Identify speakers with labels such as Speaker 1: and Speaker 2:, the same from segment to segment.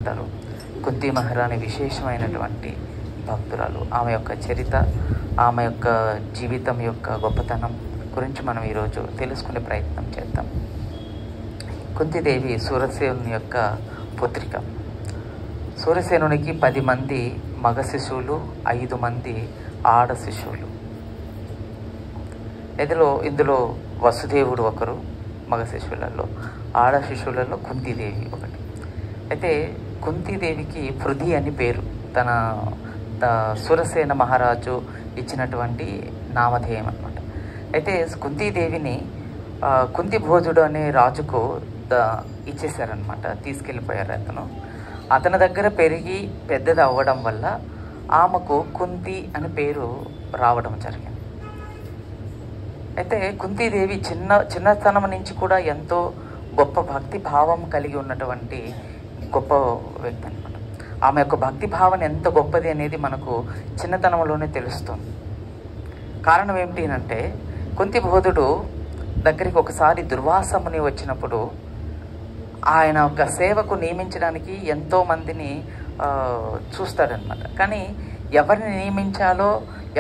Speaker 1: ఉంటారు. కుంతి మహారాణి విశేషమైనటువంటి భక్తురాలు. ఆమె యొక్క చరిత్ర, ఆమె యొక్క జీవితం యొక్క గొప్పతనం గురించి మనం ఈరోజు తెలుసుకునే ప్రయత్నం చేద్దాం. కుంతిదేవి సూరసేనుని యొక్క పుత్రిక. సూరసేనునికి 10 మంది మగ శిశువులు, 5 మంది ఆడ శిశువులు. ఇందులో వసుదేవుడు ఒకరు మగ శిశువులలో, ఆడ శిశువులలో కుంతిదేవి ఒకటి. అయితే కుంతిదేవికి పృథి అని పేరు. తన సూరసేన మహారాజు ఇచ్చినటువంటి నామధేయం అన్నమాట. అయితే కుంతిదేవిని కుంతిభోజుడు అనే రాజుకు ఇచ్చేశారనమాట, తీసుకెళ్ళిపోయారు. అతని దగ్గర పెరిగి పెద్దది అవ్వడం వల్ల ఆమెకు కుంతి అని పేరు రావడం జరిగింది. అయితే కుంతిదేవి చిన్నతనం నుంచి కూడా ఎంతో గొప్ప భక్తి భావం కలిగి ఉన్నటువంటి గొప్ప వ్యక్తి అనమాట. ఆమె యొక్క భక్తి భావన ఎంత గొప్పది అనేది మనకు చిన్నతనంలోనే తెలుస్తుంది. కారణం ఏమిటి అంటే, కుంతిబోధుడు దగ్గరికి ఒకసారి దుర్వాసముని వచ్చినప్పుడు ఆయన ఒక సేవకు నియమించడానికి ఎంతోమందిని చూస్తాడనమాట. కానీ ఎవరిని నియమించాలో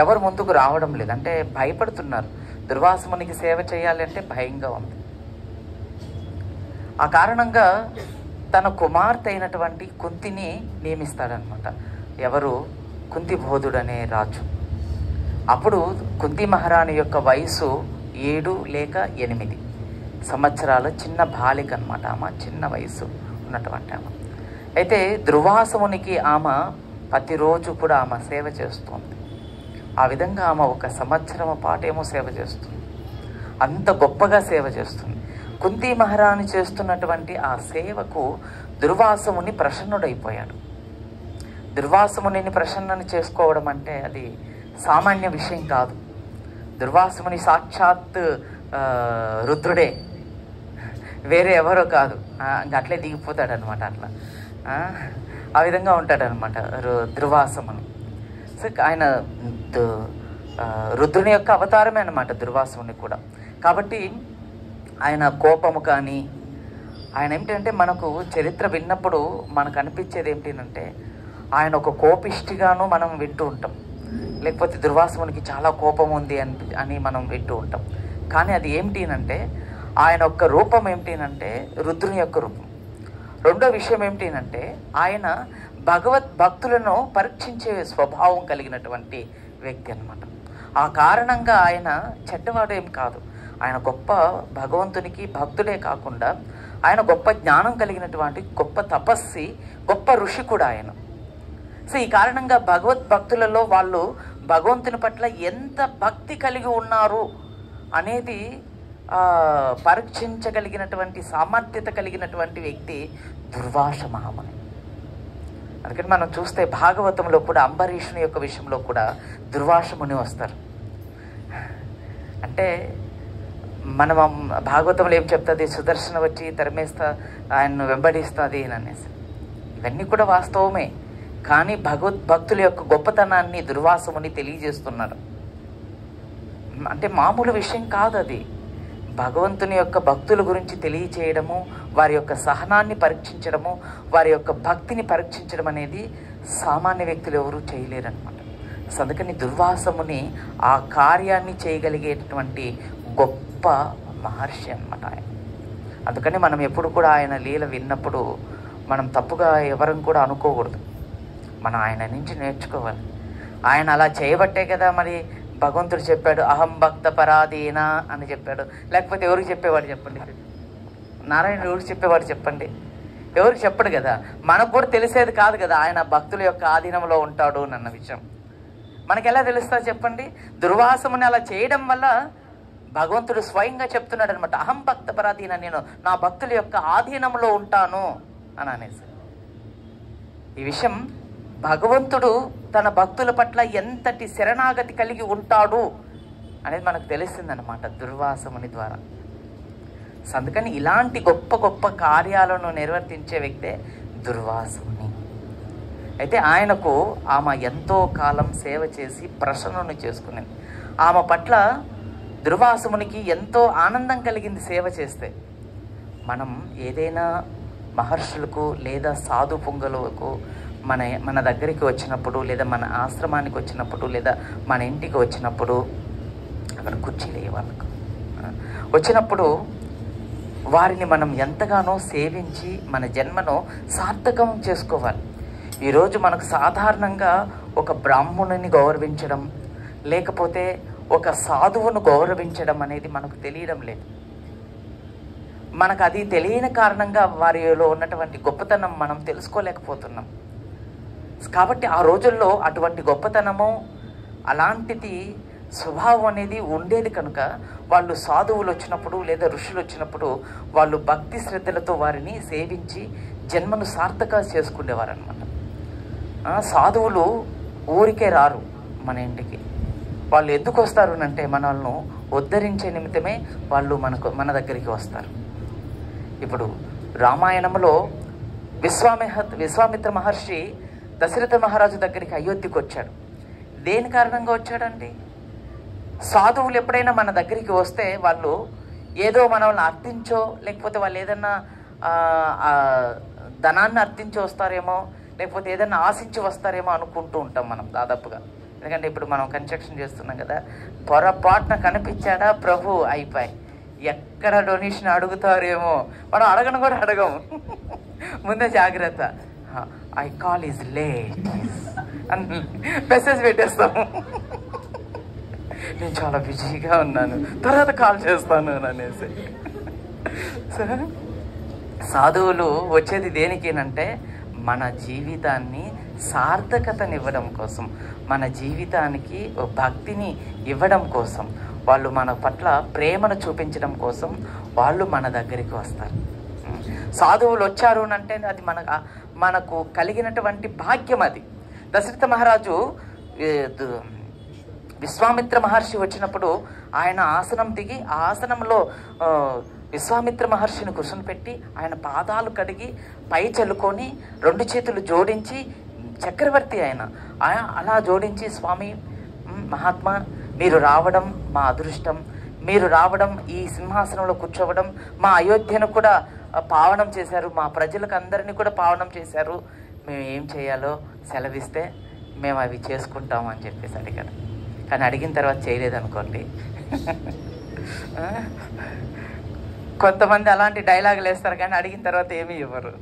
Speaker 1: ఎవరు ముందుకు రావడం లేదు, అంటే భయపడుతున్నారు. దుర్వాసమునికి సేవ చేయాలి అంటే భయంగా ఉంది. ఆ కారణంగా తన కుమార్తె అయినటువంటి కుంతిని నియమిస్తాడనమాట. ఎవరు? కుంతిబోధుడు అనే రాజు. అప్పుడు కుంతి మహారాణి యొక్క వయసు 7 లేక 8 సంవత్సరాల చిన్న బాలిక అనమాట. ఆమె చిన్న వయసు ఉన్నటువంటి ఆమె. అయితే దుర్వాసమునికి ఆమె ప్రతిరోజు కూడా ఆమె సేవ చేస్తుంది. ఆ విధంగా ఆమె 1 సంవత్సరం పాటేమో సేవ చేస్తుంది. అంత గొప్పగా సేవ చేస్తుంది. కుంతి మహారాణి చేస్తున్నటువంటి ఆ సేవకు దుర్వాసముని ప్రసన్నుడైపోయాడు. దుర్వాసమునిని ప్రసన్నని చేసుకోవడం అంటే అది సామాన్య విషయం కాదు. దుర్వాసముని సాక్షాత్ రుద్రుడే, వేరే ఎవరో కాదు. అట్లే దిగిపోతాడు అనమాట. అట్లా ఆ విధంగా ఉంటాడనమాట దుర్వాసముని. సో ఆయన రుద్రుని యొక్క అవతారమే అనమాట దుర్వాసముని కూడా. కాబట్టి ఆయన కోపము కానీ, ఆయన ఏమిటంటే, మనకు చరిత్ర విన్నప్పుడు మనకు అనిపించేది ఏమిటంటే, ఆయన ఒక కోపిష్టిగాను మనం వింటూ ఉంటాం, లేకపోతే దుర్వాసమునికి చాలా కోపం ఉంది అని మనం వింటూ ఉంటాం. కానీ అది ఏమిటంటే, ఆయన యొక్క రూపం ఏమిటంటే రుద్రుని యొక్క రూపం. రెండో విషయం ఏమిటంటే, ఆయన భక్తులను పరీక్షించే స్వభావం కలిగినటువంటి వ్యక్తి అన్నమాట. ఆ కారణంగా ఆయన చెడ్డవాడు ఏం కాదు. ఆయన గొప్ప భగవంతునికి భక్తుడే కాకుండా ఆయన గొప్ప జ్ఞానం కలిగినటువంటి గొప్ప తపస్సి, గొప్ప ఋషి కూడా ఆయన. సో ఈ కారణంగా భగవద్భక్తులలో వాళ్ళు భగవంతుని పట్ల ఎంత భక్తి కలిగి ఉన్నారు అనేది పరీక్షించగలిగినటువంటి సామర్థ్యత కలిగినటువంటి వ్యక్తి దుర్వాస మహాముని. అందుకని మనం చూస్తే భాగవతంలో కూడా అంబరీషుని యొక్క విషయంలో కూడా దుర్వాసముని వస్తారు. అంటే మనం భాగవతంలో ఏం చెప్తుంది? సుదర్శన వచ్చి తరిమేస్తా, ఆయన్ను వెంబడిస్తుంది అని అనేసి. ఇవన్నీ కూడా వాస్తవమే. కానీ భగవద్భక్తుల యొక్క గొప్పతనాన్ని దుర్వాసముని తెలియజేస్తున్నారు. అంటే మామూలు విషయం కాదు అది. భగవంతుని యొక్క భక్తుల గురించి తెలియచేయడము, వారి యొక్క సహనాన్ని పరీక్షించడము, వారి యొక్క భక్తిని పరీక్షించడం అనేది సామాన్య వ్యక్తులు ఎవరూ చేయలేరన్నమాట. సో అందుకని దుర్వాసముని ఆ కార్యాన్ని చేయగలిగేటటువంటి గొప్ప మహర్షి అన్నమాట ఆయన. అందుకని మనం ఎప్పుడు కూడా ఆయన లీల విన్నప్పుడు మనం తప్పుగా ఎవరం కూడా అనుకోకూడదు. మనం ఆయన నుంచి నేర్చుకోవాలి. ఆయన అలా చేయబట్టే కదా మరి భగవంతుడు చెప్పాడు, అహం భక్త పరాధీన అని చెప్పాడు. లేకపోతే ఎవరికి చెప్పేవాడు చెప్పండి? నారాయణుడు ఎవరికి చెప్పేవాడు చెప్పండి? ఎవరికి చెప్పడు కదా. మనకు కూడా తెలిసేది కాదు కదా ఆయన భక్తుల యొక్క ఆధీనంలో ఉంటాడు అన్న విషయం. మనకి ఎలా తెలుస్తుంది చెప్పండి? దుర్వాసముని అలా చేయడం వల్ల భగవంతుడు స్వయంగా చెప్తున్నాడు అనమాట, అహం భక్త పరాధీన, నేను నా భక్తుల యొక్క ఆధీనంలో ఉంటాను అని అనేసి. ఈ విషయం భగవంతుడు తన భక్తుల పట్ల ఎంతటి శరణాగతి కలిగి ఉంటాడు అనేది మనకు తెలిసిందనమాట దుర్వాసముని ద్వారా. అందుకని ఇలాంటి గొప్ప గొప్ప కార్యాలను నిర్వర్తించే వ్యక్తే దుర్వాసముని. అయితే ఆయనకు ఆమె ఎంతో కాలం సేవ చేసి ప్రసన్నుని చేసుకునేది. ఆమె పట్ల దుర్వాసమునికి ఎంతో ఆనందం కలిగింది సేవ చేస్తే. మనం ఏదైనా మహర్షులకు లేదా సాధు పుంగవులకు మన దగ్గరికి వచ్చినప్పుడు, లేదా మన ఆశ్రమానికి వచ్చినప్పుడు, లేదా మన ఇంటికి వచ్చినప్పుడు, అక్కడ కుర్చీలు వాళ్ళకు వచ్చినప్పుడు వారిని మనం ఎంతగానో సేవించి మన జన్మను సార్థకం చేసుకోవాలి. ఈరోజు మనకు సాధారణంగా ఒక బ్రాహ్మణుని గౌరవించడం, లేకపోతే ఒక సాధువును గౌరవించడం అనేది మనకు తెలియడం లేదు. మనకు అది తెలియని కారణంగా వారిలో ఉన్నటువంటి గొప్పతనం మనం తెలుసుకోలేకపోతున్నాం. కాబట్టి ఆ రోజుల్లో అటువంటి గొప్పతనము, అలాంటిది స్వభావం అనేది ఉండేది కనుక వాళ్ళు సాధువులు వచ్చినప్పుడు లేదా ఋషులు వచ్చినప్పుడు వాళ్ళు భక్తి శ్రద్ధలతో వారిని సేవించి జన్మను సార్థక చేసుకునేవారు అనమాట. సాధువులు ఊరికే రారు మన ఇంటికి. వాళ్ళు ఎందుకు వస్తారు అంటే మనల్ని ఉద్ధరించే నిమిత్తమే వాళ్ళు మన దగ్గరికి వస్తారు. ఇప్పుడు రామాయణంలో విశ్వామిత్ర మహర్షి దశరథ మహారాజు దగ్గరికి అయోధ్యకు వచ్చాడు. దేని కారణంగా వచ్చాడండి? సాధువులు ఎప్పుడైనా మన దగ్గరికి వస్తే వాళ్ళు ఏదో మనల్ని అర్థించో, లేకపోతే వాళ్ళు ఏదన్నా ధనాన్ని అర్థించి వస్తారేమో, లేకపోతే ఏదైనా ఆశించి వస్తారేమో అనుకుంటూ ఉంటాం మనం దాదాపుగా. ఎందుకంటే ఇప్పుడు మనం కన్స్ట్రక్షన్ చేస్తున్నాం కదా, పొరపాటున కనిపించాడా ప్రభు అయిపోయి ఎక్కడ డొనేషన్ అడుగుతారేమో, మనం అడగను కూడా అడగము, ముందే జాగ్రత్త. ఐ కాల్ ఈజ్ లేట్ అని మెసేజ్ పెట్టేస్తాము, నేను చాలా బిజీగా ఉన్నాను, తర్వాత కాల్ చేస్తాను అనేసి. సరే, సాధువులు వచ్చేది దేనికేనంటే మన జీవితాన్ని సార్థకతనివ్వడం కోసం, మన జీవితానికి భక్తిని ఇవ్వడం కోసం, వాళ్ళు మన పట్ల ప్రేమను చూపించడం కోసం వాళ్ళు మన దగ్గరికి వస్తారు. సాధువులు వచ్చారు అంటే అది మనకు కలిగినటువంటి భాగ్యం. అది దశరథ మహారాజు విశ్వామిత్ర మహర్షి వచ్చినప్పుడు ఆయన ఆసనం దిగి ఆ ఆసనంలో విశ్వామిత్ర మహర్షిని కూర్చొనిపెట్టి ఆయన పాదాలు కడిగి పై చల్లుకొని 2 చేతులు జోడించి, చక్రవర్తి ఆయన అలా జోడించి, స్వామి మహాత్మా మీరు రావడం మా అదృష్టం, మీరు రావడం, ఈ సింహాసనంలో కూర్చోవడం, మా అయోధ్యను కూడా పావనం చేశారు, మా ప్రజలకు అందరినీ కూడా పావనం చేశారు, మేము ఏం చేయాలో సెలవిస్తే మేము అవి చేసుకుంటాము అని చెప్పేసి అడిగాడు. కానీ అడిగిన తర్వాత చేయలేదనుకోండి. కొంతమంది అలాంటి డైలాగులు వేస్తారు కానీ అడిగిన తర్వాత ఏమీ ఇవ్వరు.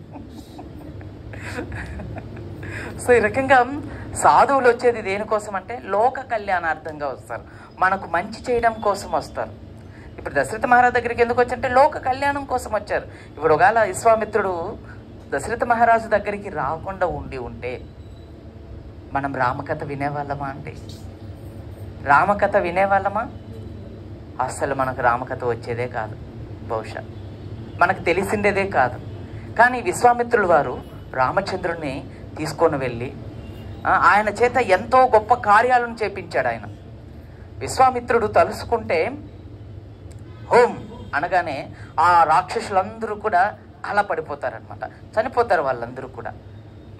Speaker 1: సో ఈ రకంగా సాధువులు వచ్చేది దేనికోసం అంటే లోక కళ్యాణార్థంగా వస్తారు, మనకు మంచి చేయడం కోసం వస్తారు. ఇప్పుడు దశరథ మహారాజు దగ్గరికి ఎందుకు వచ్చారంటే లోక కళ్యాణం కోసం వచ్చారు. ఇప్పుడు ఒకవేళ విశ్వామిత్రుడు దశరథ మహారాజు దగ్గరికి రాకుండా ఉంటే మనం రామకథ వినేవాళ్ళమా అంటే? రామకథ వినేవాళ్ళమా? అస్సలు మనకు రామకథ వచ్చేదే కాదు, బహుశా మనకు తెలిసిండేదే కాదు. కానీ విశ్వామిత్రులు వారు రామచంద్రుడిని తీసుకొని వెళ్ళి ఆయన చేత ఎంతో గొప్ప కార్యాలను చేపించాడు ఆయన. విశ్వామిత్రుడు తలుసుకుంటే హోం అనగానే ఆ రాక్షసులందరూ కూడా అలా పడిపోతారనమాట, చనిపోతారు వాళ్ళందరూ కూడా.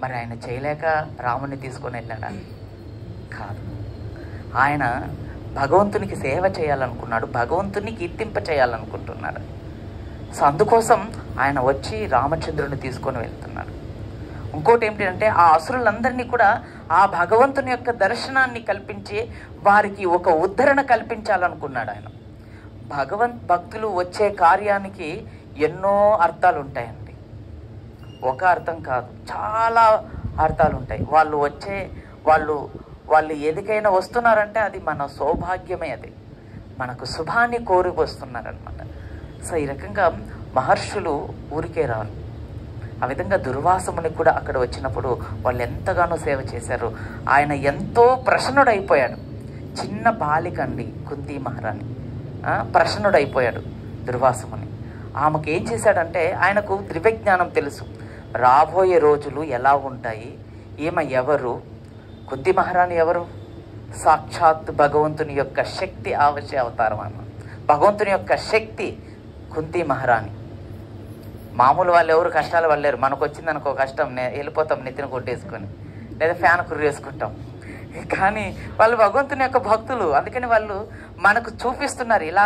Speaker 1: మరి ఆయన చేయలేక రాముని తీసుకొని వెళ్ళాడా? కాదు. ఆయన భగవంతునికి సేవ చేయాలనుకున్నాడు, భగవంతుని కీర్తింప చేయాలనుకుంటున్నాడు. సో అందుకోసం ఆయన వచ్చి రామచంద్రుని తీసుకొని వెళ్తున్నాడు. ఇంకోటి ఏమిటంటే ఆ అసురులందరినీ కూడా ఆ భగవంతుని యొక్క దర్శనాన్ని కల్పించి వారికి ఒక ఉద్ధరణ కల్పించాలనుకున్నాడు ఆయన. భక్తులు వచ్చే కార్యానికి ఎన్నో అర్థాలు ఉంటాయండి, ఒక అర్థం కాదు, చాలా అర్థాలు ఉంటాయి. వాళ్ళు ఎదికైనా వస్తున్నారంటే అది మన సౌభాగ్యమే, అది మనకు శుభాన్ని కోరి వస్తున్నారనమాట. సో ఈ రకంగా మహర్షులు ఊరికే రారు. ఆ విధంగా దుర్వాసముని కూడా అక్కడ వచ్చినప్పుడు వాళ్ళు ఎంతగానో సేవ చేశారు. ఆయన ఎంతో ప్రసన్నుడైపోయాడు. చిన్న బాలిక అండి కుంతి మహారాణి, ప్రసన్నుడైపోయాడు దుర్వాసముని. ఆమెకు ఏం చేశాడంటే ఆయనకు త్రివిజ్ఞానం తెలుసు, రాబోయే రోజులు ఎలా ఉంటాయి, ఈమె ఎవరు, కుంతి మహారాణి ఎవరు, సాక్షాత్ భగవంతుని యొక్క శక్తి ఆవశ్య అవతారం అన్న, భగవంతుని యొక్క శక్తి కుంతి మహారాణి. మామూలు వాళ్ళు ఎవరు కష్టాలు వాళ్ళేరు. మనకు వచ్చిందనుకో కష్టం, వెళ్ళిపోతాం నెత్తిన కొట్టేసుకొని, లేదా ఫ్యాన్ కుర్రేసుకుంటాం. కానీ వాళ్ళు భగవంతుని యొక్క భక్తులు, అందుకని వాళ్ళు మనకు చూపిస్తున్నారు ఇలా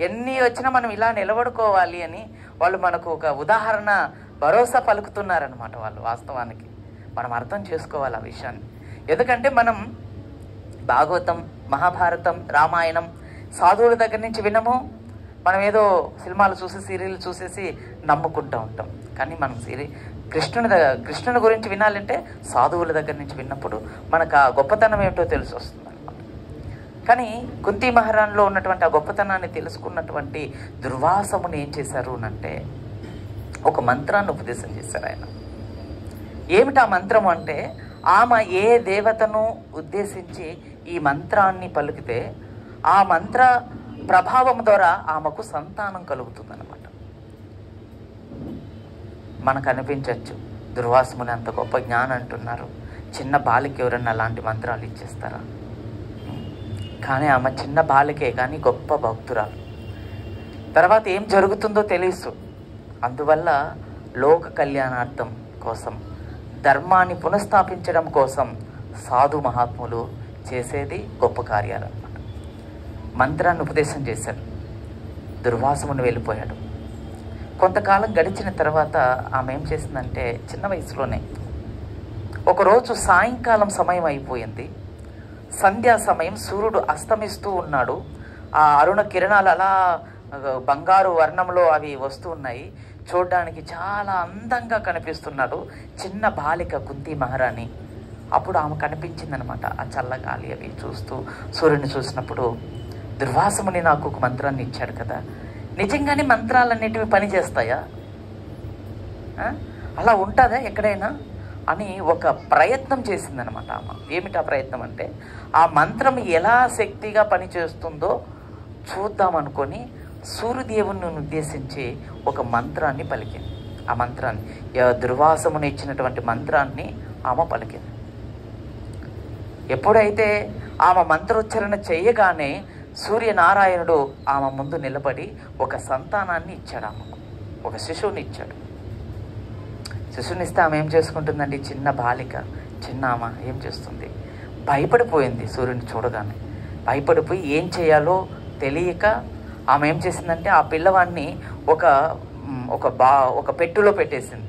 Speaker 1: ఎన్ని వచ్చినా మనం ఇలా నిలబడుకోవాలి అని. వాళ్ళు మనకు ఒక ఉదాహరణ భరోసా పలుకుతున్నారనమాట వాళ్ళు. వాస్తవానికి మనం అర్థం చేసుకోవాలి ఆ విషయాన్ని. ఎందుకంటే మనం భాగవతం, మహాభారతం, రామాయణం సాధువుల దగ్గర నుంచి వినము. మనం ఏదో సినిమాలు చూసి సీరియల్ చూసేసి నమ్ముకుంటూ ఉంటాం. కానీ మనం కృష్ణుని గురించి వినాలంటే సాధువుల దగ్గర నుంచి విన్నప్పుడు మనకు ఆ గొప్పతనం ఏమిటో తెలిసి వస్తుంది అనమాట. కానీ కుంతి మహారాణిలో ఉన్నటువంటి ఆ గొప్పతనాన్ని తెలుసుకున్నటువంటి దుర్వాసముని ఏం చేశారు అంటే ఒక మంత్రాన్ని ఉపదేశం చేశారు ఆయన. ఏమిటి ఆ మంత్రం అంటే, ఆమె ఏ దేవతను ఉద్దేశించి ఈ మంత్రాన్ని పలికితే ఆ మంత్ర ప్రభావం ద్వారా ఆమెకు సంతానం కలుగుతుందన్నమాట. మనకు అనిపించవచ్చు దుర్వాసముని అంత గొప్ప జ్ఞానం అంటున్నారు, చిన్న బాలిక ఎవరన్నా అలాంటి మంత్రాలు ఇచ్చేస్తారా? కానీ ఆమె చిన్న బాలికే కానీ గొప్ప భక్తురాలు. తర్వాత ఏం జరుగుతుందో తెలుసు. అందువల్ల లోక కళ్యాణార్థం కోసం, ధర్మాన్ని పునఃస్థాపించడం కోసం సాధు మహాత్ములు చేసేది గొప్ప కార్యాలన్నమాట. మంత్రాన్ని ఉపదేశం చేశారు. దుర్వాసముని వెళ్ళిపోయాడు. కొంతకాలం గడిచిన తర్వాత ఆమె ఏం చేసిందంటే, చిన్న వయసులోనే ఒకరోజు సాయంకాలం సమయం అయిపోయింది. సంధ్యా సమయం, సూర్యుడు అస్తమిస్తూ ఉన్నాడు. ఆ అరుణ కిరణాలు అలా బంగారు వర్ణంలో అవి వస్తూ ఉన్నాయి. చూడడానికి చాలా అందంగా కనిపిస్తున్నాడు చిన్న బాలిక కుంతి మహారాణి. అప్పుడు ఆమె కనిపించిందనమాట. ఆ చల్లగాలి అవి చూస్తూ సూర్యుని చూసినప్పుడు, దుర్వాసముని నాకు ఒక మంత్రాన్ని ఇచ్చాడు కదా, నిజంగానే మంత్రాలన్నిటివి పని చేస్తాయా? అలా ఉంటుందా ఎక్కడైనా అని ఒక ప్రయత్నం చేసిందనమాట ఆమె. ఏమిటి ఆ ప్రయత్నం అంటే, ఆ మంత్రం ఎలా శక్తిగా పనిచేస్తుందో చూద్దామనుకొని సూర్యదేవుని ఉద్దేశించి ఒక మంత్రాన్ని పలికింది. ఆ మంత్రాన్ని, దుర్వాసముని ఇచ్చినటువంటి మంత్రాన్ని ఆమె పలికింది. ఎప్పుడైతే ఆమె మంత్రోచ్చరణ చేయగానే సూర్యనారాయణుడు ఆమె ముందు నిలబడి ఒక సంతానాన్ని ఇచ్చాడు. ఆమెకు ఒక శిశువుని ఇచ్చాడు. శిశువునిస్తే ఆమె ఏం చేసుకుంటుందండి? చిన్న బాలిక, చిన్న ఆమె ఏం చేస్తుంది? భయపడిపోయింది. సూర్యుని చూడగానే భయపడిపోయి ఏం చేయాలో తెలియక ఆమె ఏం చేసిందంటే, ఆ పిల్లవాడిని ఒక పెట్టెలో పెట్టేసింది.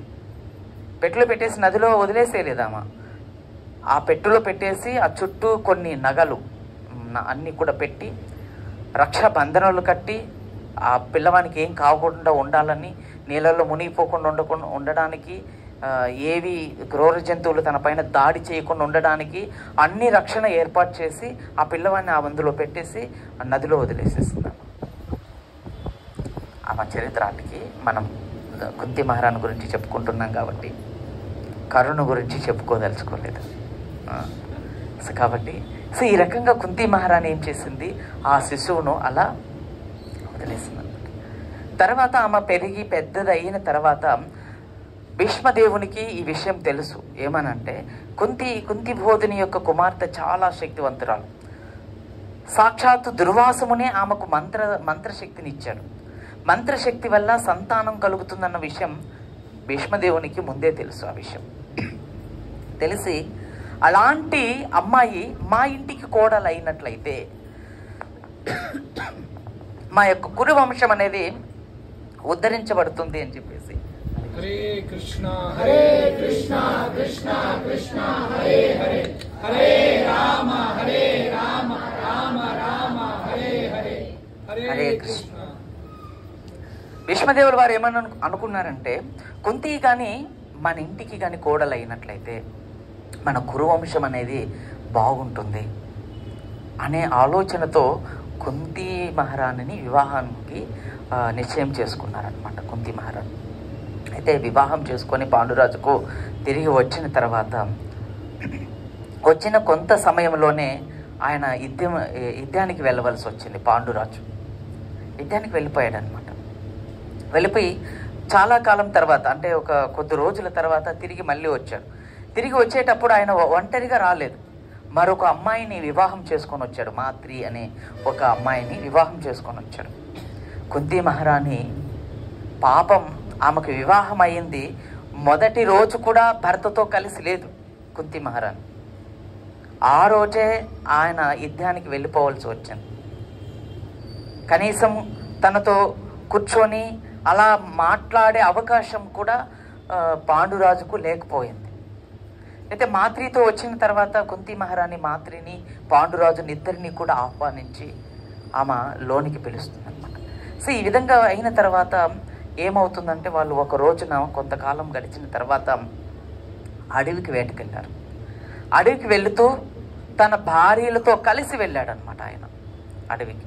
Speaker 1: పెట్టెలో పెట్టేసి నదిలో వదిలేసేయలేదామా. ఆ పెట్టెలో పెట్టేసి ఆ చుట్టూ కొన్ని నగలు అన్నీ కూడా పెట్టి, రక్షాబంధనాలు కట్టి, ఆ పిల్లవానికి ఏం కాకుండా ఉండాలని, నీళ్ళల్లో మునిగిపోకుండా ఉండడానికి, ఏవి క్రూర జంతువులు తన పైన దాడి చేయకుండా ఉండడానికి అన్ని రక్షణ ఏర్పాటు చేసి ఆ పిల్లవాడిని ఆ అందులో పెట్టేసి ఆ నదిలో వదిలేసేసింది. ఆమె చరిత్రానికి మనం కుంతి మహారాణి గురించి చెప్పుకుంటున్నాం కాబట్టి కరుణ గురించి చెప్పుకోదలుచుకోలేదు. కాబట్టి ఈ రకంగా కుంతి మహారాణి ఏం చేసింది? ఆ శిశువును అలా వదిలేసింది. తర్వాత ఆమె పెరిగి పెద్దది అయిన తర్వాత భీష్మదేవునికి ఈ విషయం తెలుసు. ఏమనంటే, కుంతి బోధిని యొక్క కుమార్తె చాలా శక్తివంతురాలు. సాక్షాత్తు దుర్వాసమునే ఆమెకు మంత్రశక్తిని ఇచ్చాడు. మంత్రశక్తి వల్ల సంతానం కలుగుతుందన్న విషయం భీష్మదేవునికి ముందే తెలుసు. ఆ విషయం తెలిసి, అలాంటి అమ్మాయి మా ఇంటికి కోడలు అయినట్లయితే మా యొక్క కురు వంశం అనేది ఉద్ధరించబడుతుంది అని చెప్పేసి,
Speaker 2: హరే కృష్ణ హరే కృష్ణ కృష్ణ కృష్ణ హరే హరే, హరే రామ రామ రామ హరే హరే, హరే కృష్ణ.
Speaker 1: భీష్మదేవులు వారు ఏమన్నా అనుకున్నారంటే, కుంతి కానీ మన ఇంటికి కానీ కోడలు అయినట్లయితే మన కురువంశం అనేది బాగుంటుంది అనే ఆలోచనతో కుంతి మహారాణిని వివాహానికి నిశ్చయం చేసుకున్నారనమాట. కుంతి మహారాణి అయితే వివాహం చేసుకొని పాండురాజుకు తిరిగి వచ్చిన తర్వాత వచ్చిన కొంత సమయంలోనే ఆయన యుద్ధానికి వెళ్ళవలసి వచ్చింది. పాండురాజు యుద్ధానికి వెళ్ళిపోయాడు అనమాట. వెళ్ళిపోయి చాలా కాలం తర్వాత, అంటే ఒక కొద్ది రోజుల తర్వాత తిరిగి మళ్ళీ వచ్చాడు. తిరిగి వచ్చేటప్పుడు ఆయన ఒంటరిగా రాలేదు, మరొక అమ్మాయిని వివాహం చేసుకొని వచ్చాడు. మాత్రి అనే ఒక అమ్మాయిని వివాహం చేసుకొని వచ్చాడు. కుంతి మహారాణి పాపం, ఆమెకు వివాహం అయింది, మొదటి రోజు కూడా భర్తతో కలిసి లేదు కుంతి మహారాణి. ఆ రోజే ఆయన యుద్ధానికి వెళ్ళిపోవాల్సి వచ్చింది. కనీసం తనతో కూర్చొని అలా మాట్లాడే అవకాశం కూడా పాండురాజుకు లేకపోయింది. అయితే మాత్రితో వచ్చిన తర్వాత కుంతి మహారాణి మాత్రిని పాండురాజుని ఇద్దరిని కూడా ఆహ్వానించి ఆమె లోనికి పిలుస్తుంది అనమాట. సో ఈ విధంగా అయిన తర్వాత ఏమవుతుందంటే వాళ్ళు ఒక రోజున కొంతకాలం గడిచిన తర్వాత అడవికి వేటకెళ్ళారు. అడవికి వెళుతూ తన భార్యలతో కలిసి వెళ్ళాడనమాట ఆయన అడవికి.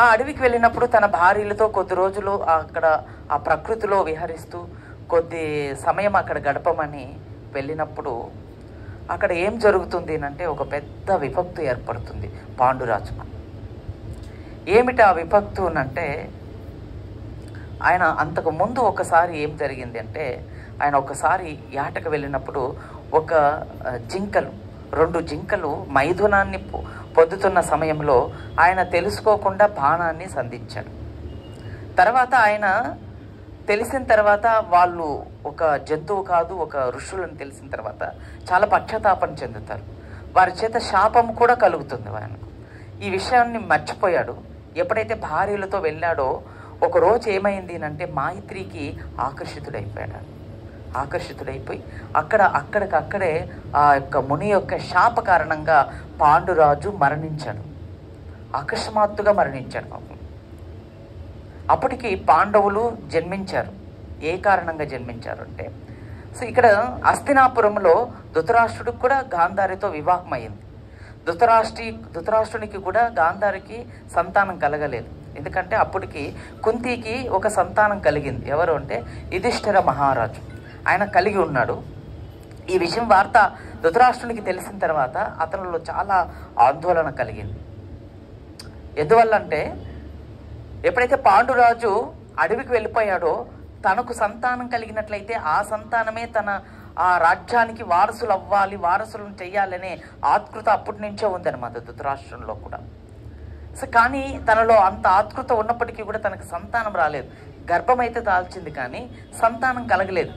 Speaker 1: ఆ అడవికి వెళ్ళినప్పుడు తన భార్యలతో కొద్ది రోజులు అక్కడ ఆ ప్రకృతిలో విహరిస్తూ కొద్ది సమయం అక్కడ గడపమని వెళ్ళినప్పుడు అక్కడ ఏం జరుగుతుంది అంటే ఒక పెద్ద విపత్తు ఏర్పడుతుంది పాండురాజుకు. ఏమిటి ఆ విపత్తు అంటే ఆయన అంతకు ముందు ఒకసారి ఏం జరిగింది అంటే ఆయన ఒకసారి యాటకు వెళ్ళినప్పుడు ఒక రెండు జింకలు మైథునాన్ని పొందుతున్న సమయంలో ఆయన తెలుసుకోకుండా బాణాన్ని సంధించాడు. తర్వాత ఆయన తెలిసిన తర్వాత వాళ్ళు ఒక జంతువు కాదు ఒక ఋషులని తెలిసిన తర్వాత చాలా పశ్చాత్తాపం చెందుతారు. వారి చేత శాపం కూడా కలుగుతుంది ఆయనకు. ఈ విషయాన్ని మర్చిపోయాడు. ఎప్పుడైతే భార్యలతో వెళ్ళాడో ఒకరోజు ఏమైంది అంటే మైత్రికి ఆకర్షితుడైపోయి అక్కడికక్కడే ఆ యొక్క ముని యొక్క శాప కారణంగా పాండురాజు మరణించాడు. అకస్మాత్తుగా మరణించాడు. అప్పటికి పాండవులు జన్మించారు. ఏ కారణంగా జన్మించారు అంటే సో ఇక్కడ హస్తినాపురంలో ధృతరాష్ట్రుడికి కూడా గాంధారితో వివాహం అయింది. ధృతరాష్ట్రునికి కూడా గాంధారికి సంతానం కలగలేదు. ఎందుకంటే అప్పటికి కుంతికి ఒక సంతానం కలిగింది. ఎవరు అంటే యుధిష్ఠిర మహారాజు. ఆయన కలిగి ఉన్నాడు. ఈ విషయం వార్త ధృతరాష్ట్రునికి తెలిసిన తర్వాత అతనిలో చాలా ఆందోళన కలిగింది. ఎందువల్ల అంటే ఎప్పుడైతే పాండురాజు అడవికి వెళ్ళిపోయాడో తనకు సంతానం కలిగినట్లయితే ఆ సంతానమే తన ఆ రాజ్యానికి వారసులు అవ్వాలి, వారసులను చెయ్యాలనే ఆత్కృత అప్పటి నుంచే ఉందన్నమాట ధృతరాష్ట్రంలో కూడా. సో కానీ తనలో అంత ఆత్కృత ఉన్నప్పటికీ కూడా తనకు సంతానం రాలేదు. గర్భం అయితే దాల్చింది కానీ సంతానం కలగలేదు.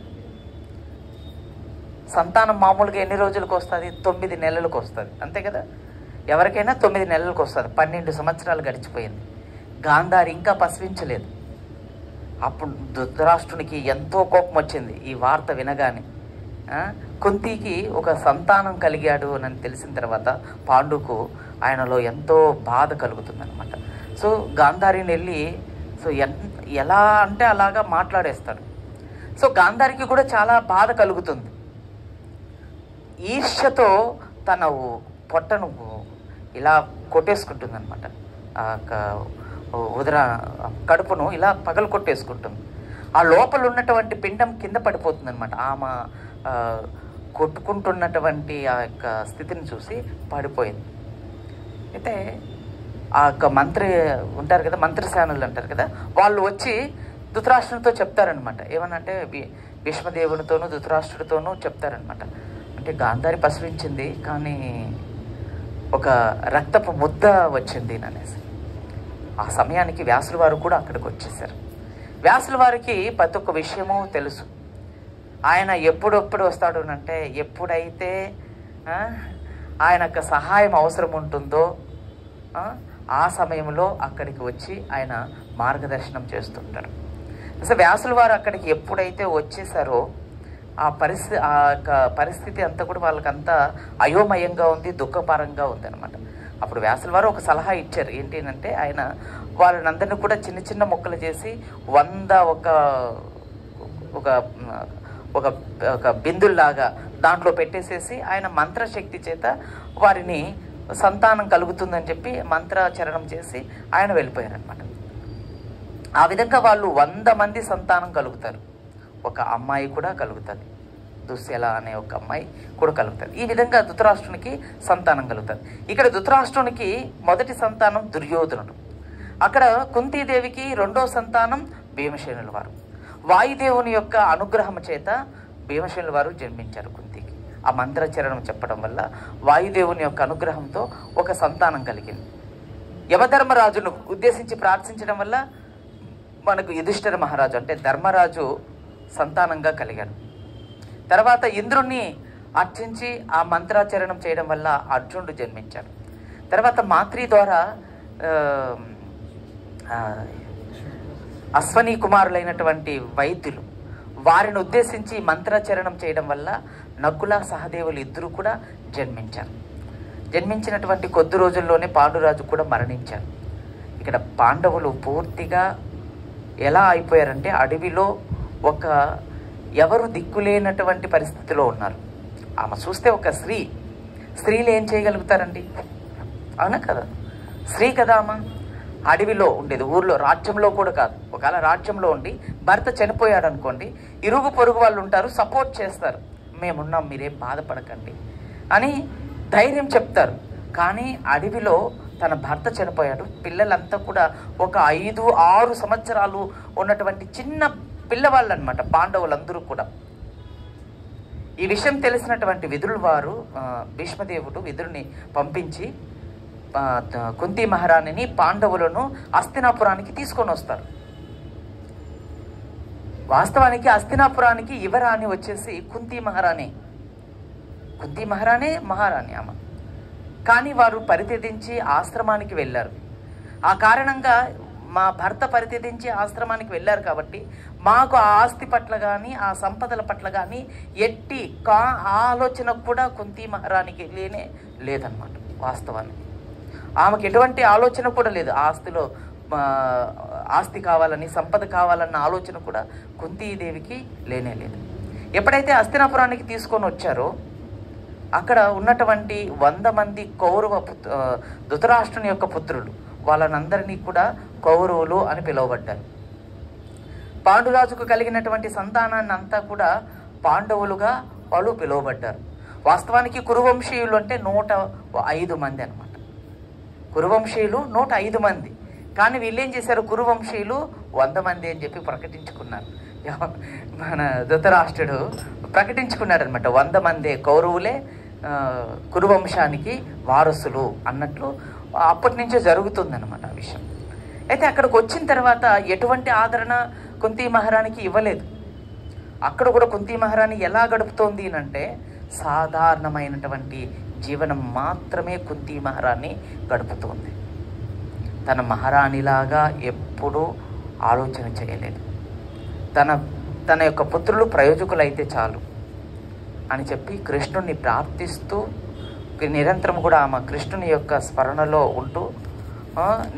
Speaker 1: సంతానం మామూలుగా ఎన్ని రోజులకు వస్తుంది? 9 నెలలకు వస్తుంది, అంతే కదా. ఎవరికైనా 9 నెలలకు వస్తుంది. 12 సంవత్సరాలు గడిచిపోయింది. గాంధారి ఇంకా పసివించలేదు. అప్పుడు ధృతరాష్ట్రునికి ఎంతో కోపం వచ్చింది ఈ వార్త వినగానే. కుంతికి ఒక సంతానం కలిగాడు అని తెలిసిన తర్వాత పాండుకు ఆయనలో ఎంతో బాధ కలుగుతుంది అనమాట. సో గాంధారిని వెళ్ళి ఎలా అంటే అలాగా మాట్లాడేస్తాడు. సో గాంధారికి కూడా చాలా బాధ కలుగుతుంది. ఈర్ష్యతో తన పొట్టను ఇలా కొట్టేసుకుంటుంది అనమాట. కడుపును ఇలా పగలు కొట్టేసుకుంటుంది. ఆ లోపల ఉన్నటువంటి పిండం కింద పడిపోతుంది అనమాట. ఆమె కొట్టుకుంటున్నటువంటి ఆ యొక్క స్థితిని చూసి పడిపోయింది. అయితే ఆ యొక్క మంత్రి ఉంటారు కదా, మంత్రిసేనులు అంటారు కదా, వాళ్ళు వచ్చి ధృతరాష్ట్రునితో చెప్తారనమాట. ఏమనంటే భీష్మదేవునితోనూ ధృతరాష్ట్రుడితోనూ చెప్తారనమాట. అంటే గాంధారి పసివించింది కానీ ఒక రక్తపు ముద్ద వచ్చింది అనేసి. ఆ సమయానికి వ్యాసుల వారు కూడా అక్కడికి వచ్చేసారు. వ్యాసుల వారికి ప్రతి ఒక్క విషయము తెలుసు. ఆయన ఎప్పుడెప్పుడు వస్తాడు అంటే ఎప్పుడైతే ఆయనకు సహాయం అవసరం ఉంటుందో ఆ సమయంలో అక్కడికి వచ్చి ఆయన మార్గదర్శనం చేస్తుంటారు. అసలు వ్యాసుల వారు అక్కడికి ఎప్పుడైతే వచ్చేసారో ఆ పరిస్థితి అంతా కూడా వాళ్ళకంతా అయోమయంగా ఉంది, దుఃఖపరంగా ఉంది అనమాట. అప్పుడు వ్యాసుల వారు ఒక సలహా ఇచ్చారు. ఏంటి అంటే ఆయన వాళ్ళనందరినీ కూడా చిన్న చిన్న ముక్కలు చేసి 100 ఒక బిందుల్లాగా దాంట్లో పెట్టేసేసి ఆయన మంత్రశక్తి చేత వారిని సంతానం కలుగుతుందని చెప్పి మంత్రాచరణం చేసి ఆయన వెళ్ళిపోయారనమాట. ఆ విధంగా వాళ్ళు 100 మంది సంతానం కలుగుతారు. ఒక అమ్మాయి కూడా కలుగుతుంది, దుశ్శల అనే ఒక అమ్మాయి కూడా కలుగుతారు. ఈ విధంగా ధృతరాష్ట్రునికి సంతానం కలుగుతారు. ఇక్కడ ధృతరాష్ట్రునికి మొదటి సంతానం దుర్యోధనుడు. అక్కడ కుంతీదేవికి 2వ సంతానం భీమసేనుల వారు. వాయుదేవుని యొక్క అనుగ్రహం చేత భీమసేనుల వారు జన్మించారు కుంతికి. ఆ మంత్రాచరణం చెప్పడం వల్ల వాయుదేవుని యొక్క అనుగ్రహంతో ఒక సంతానం కలిగింది. యమధర్మరాజును ఉద్దేశించి ప్రార్థించడం వల్ల మనకు యుధిష్ఠిర మహారాజు అంటే ధర్మరాజు సంతానంగా కలిగాడు. తర్వాత ఇంద్రుణ్ణి అర్చించి ఆ మంత్రాచరణం చేయడం వల్ల అర్జునుడు జన్మించాడు. తర్వాత మాత్రి ద్వారా అశ్వనీ కుమారులైనటువంటి వైద్యులు వారిని ఉద్దేశించి మంత్రాచరణం చేయడం వల్ల నకుల సహదేవులు ఇద్దరు కూడా జన్మించారు. జన్మించినటువంటి కొద్ది రోజుల్లోనే పాండురాజు కూడా మరణించారు. ఇక్కడ పాండవులు పూర్తిగా ఎలా అయిపోయారంటే అడవిలో ఒక ఎవరు దిక్కులేనటువంటి పరిస్థితిలో ఉన్నారు. ఆమె చూస్తే ఒక స్త్రీలు ఏం చేయగలుగుతారండి? అవునా కదా, స్త్రీ కదా ఆమె. అడవిలో ఉండేది, ఊర్లో, రాజ్యంలో కూడా కాదు. ఒకవేళ రాజ్యంలో ఉండి భర్త చనిపోయాడు అనుకోండి, ఇరుగు పొరుగు వాళ్ళు ఉంటారు, సపోర్ట్ చేస్తారు, మేమున్నాం మీరేం బాధపడకండి అని ధైర్యం చెప్తారు. కానీ అడవిలో తన భర్త చనిపోయాడు, పిల్లలంతా కూడా ఒక 5-6 సంవత్సరాలు ఉన్నటువంటి చిన్న పిల్లవాళ్ళు అనమాట పాండవులందరూ కూడా. ఈ విషయం తెలిసినటువంటి విదురుల వారు, భీష్మదేవుడు విదురుని పంపించి కుంతి మహారాణిని పాండవులను హస్తినాపురానికి తీసుకొని వస్తారు. వాస్తవానికి హస్తినాపురానికి యువరాణి వచ్చేసి కుంతి మహారాణి ఆమె. కానీ వారు పరిత్యజించి ఆశ్రమానికి వెళ్ళారు. ఆ కారణంగా మా భర్త పరిత్యజించి ఆశ్రమానికి వెళ్ళారు కాబట్టి మాకు ఆ ఆస్తి పట్ల కానీ ఆ సంపదల పట్ల కానీ ఎట్టి ఆలోచన కూడా కుంతి మహారాణికి లేదన్నమాట. వాస్తవానికి ఆమెకు ఎటువంటి ఆలోచన కూడా లేదు. ఆస్తి కావాలని, సంపద కావాలన్న ఆలోచన కూడా కుంతీదేవికి లేదు. ఎప్పుడైతే హస్తినాపురానికి తీసుకొని వచ్చారో అక్కడ ఉన్నటువంటి 100 మంది కౌరవ ధృతరాష్ట్రుని యొక్క పుత్రులు, వాళ్ళనందరినీ కూడా కౌరవులు అని పిలువబడ్డారు. పాండురాజుకు కలిగినటువంటి సంతానాన్ని అంతా కూడా పాండవులుగా వాళ్ళు పిలువబడ్డారు. వాస్తవానికి కురువంశీయులు అంటే 105 మంది అనమాట. కురువంశీయులు 105 మంది. కానీ వీళ్ళు ఏం చేశారు, కురువంశీయులు 100 మంది అని చెప్పి ప్రకటించుకున్నారు. మన ధృతరాష్ట్రుడు ప్రకటించుకున్నాడు అనమాట, 100 మందే కౌరవులే కురువంశానికి వారసులు అన్నట్లు అప్పటి నుంచే జరుగుతుందన్నమాట ఆ విషయం. అయితే అక్కడికి వచ్చిన తర్వాత ఎటువంటి ఆదరణ కుంతి మహారాణికి ఇవ్వలేదు. అక్కడ కూడా కుంతి మహారాణి ఎలా గడుపుతోంది అంటే సాధారణమైనటువంటి జీవనం మాత్రమే కుంతి మహారాణి గడుపుతోంది. తన మహారాణిలాగా ఎప్పుడూ ఆలోచన చేయలేదు. తన యొక్క పుత్రులు ప్రయోజకులైతే చాలు అని చెప్పి కృష్ణుణ్ణి ప్రార్థిస్తూ నిరంతరం కూడా ఆమె కృష్ణుని యొక్క స్మరణలో ఉంటూ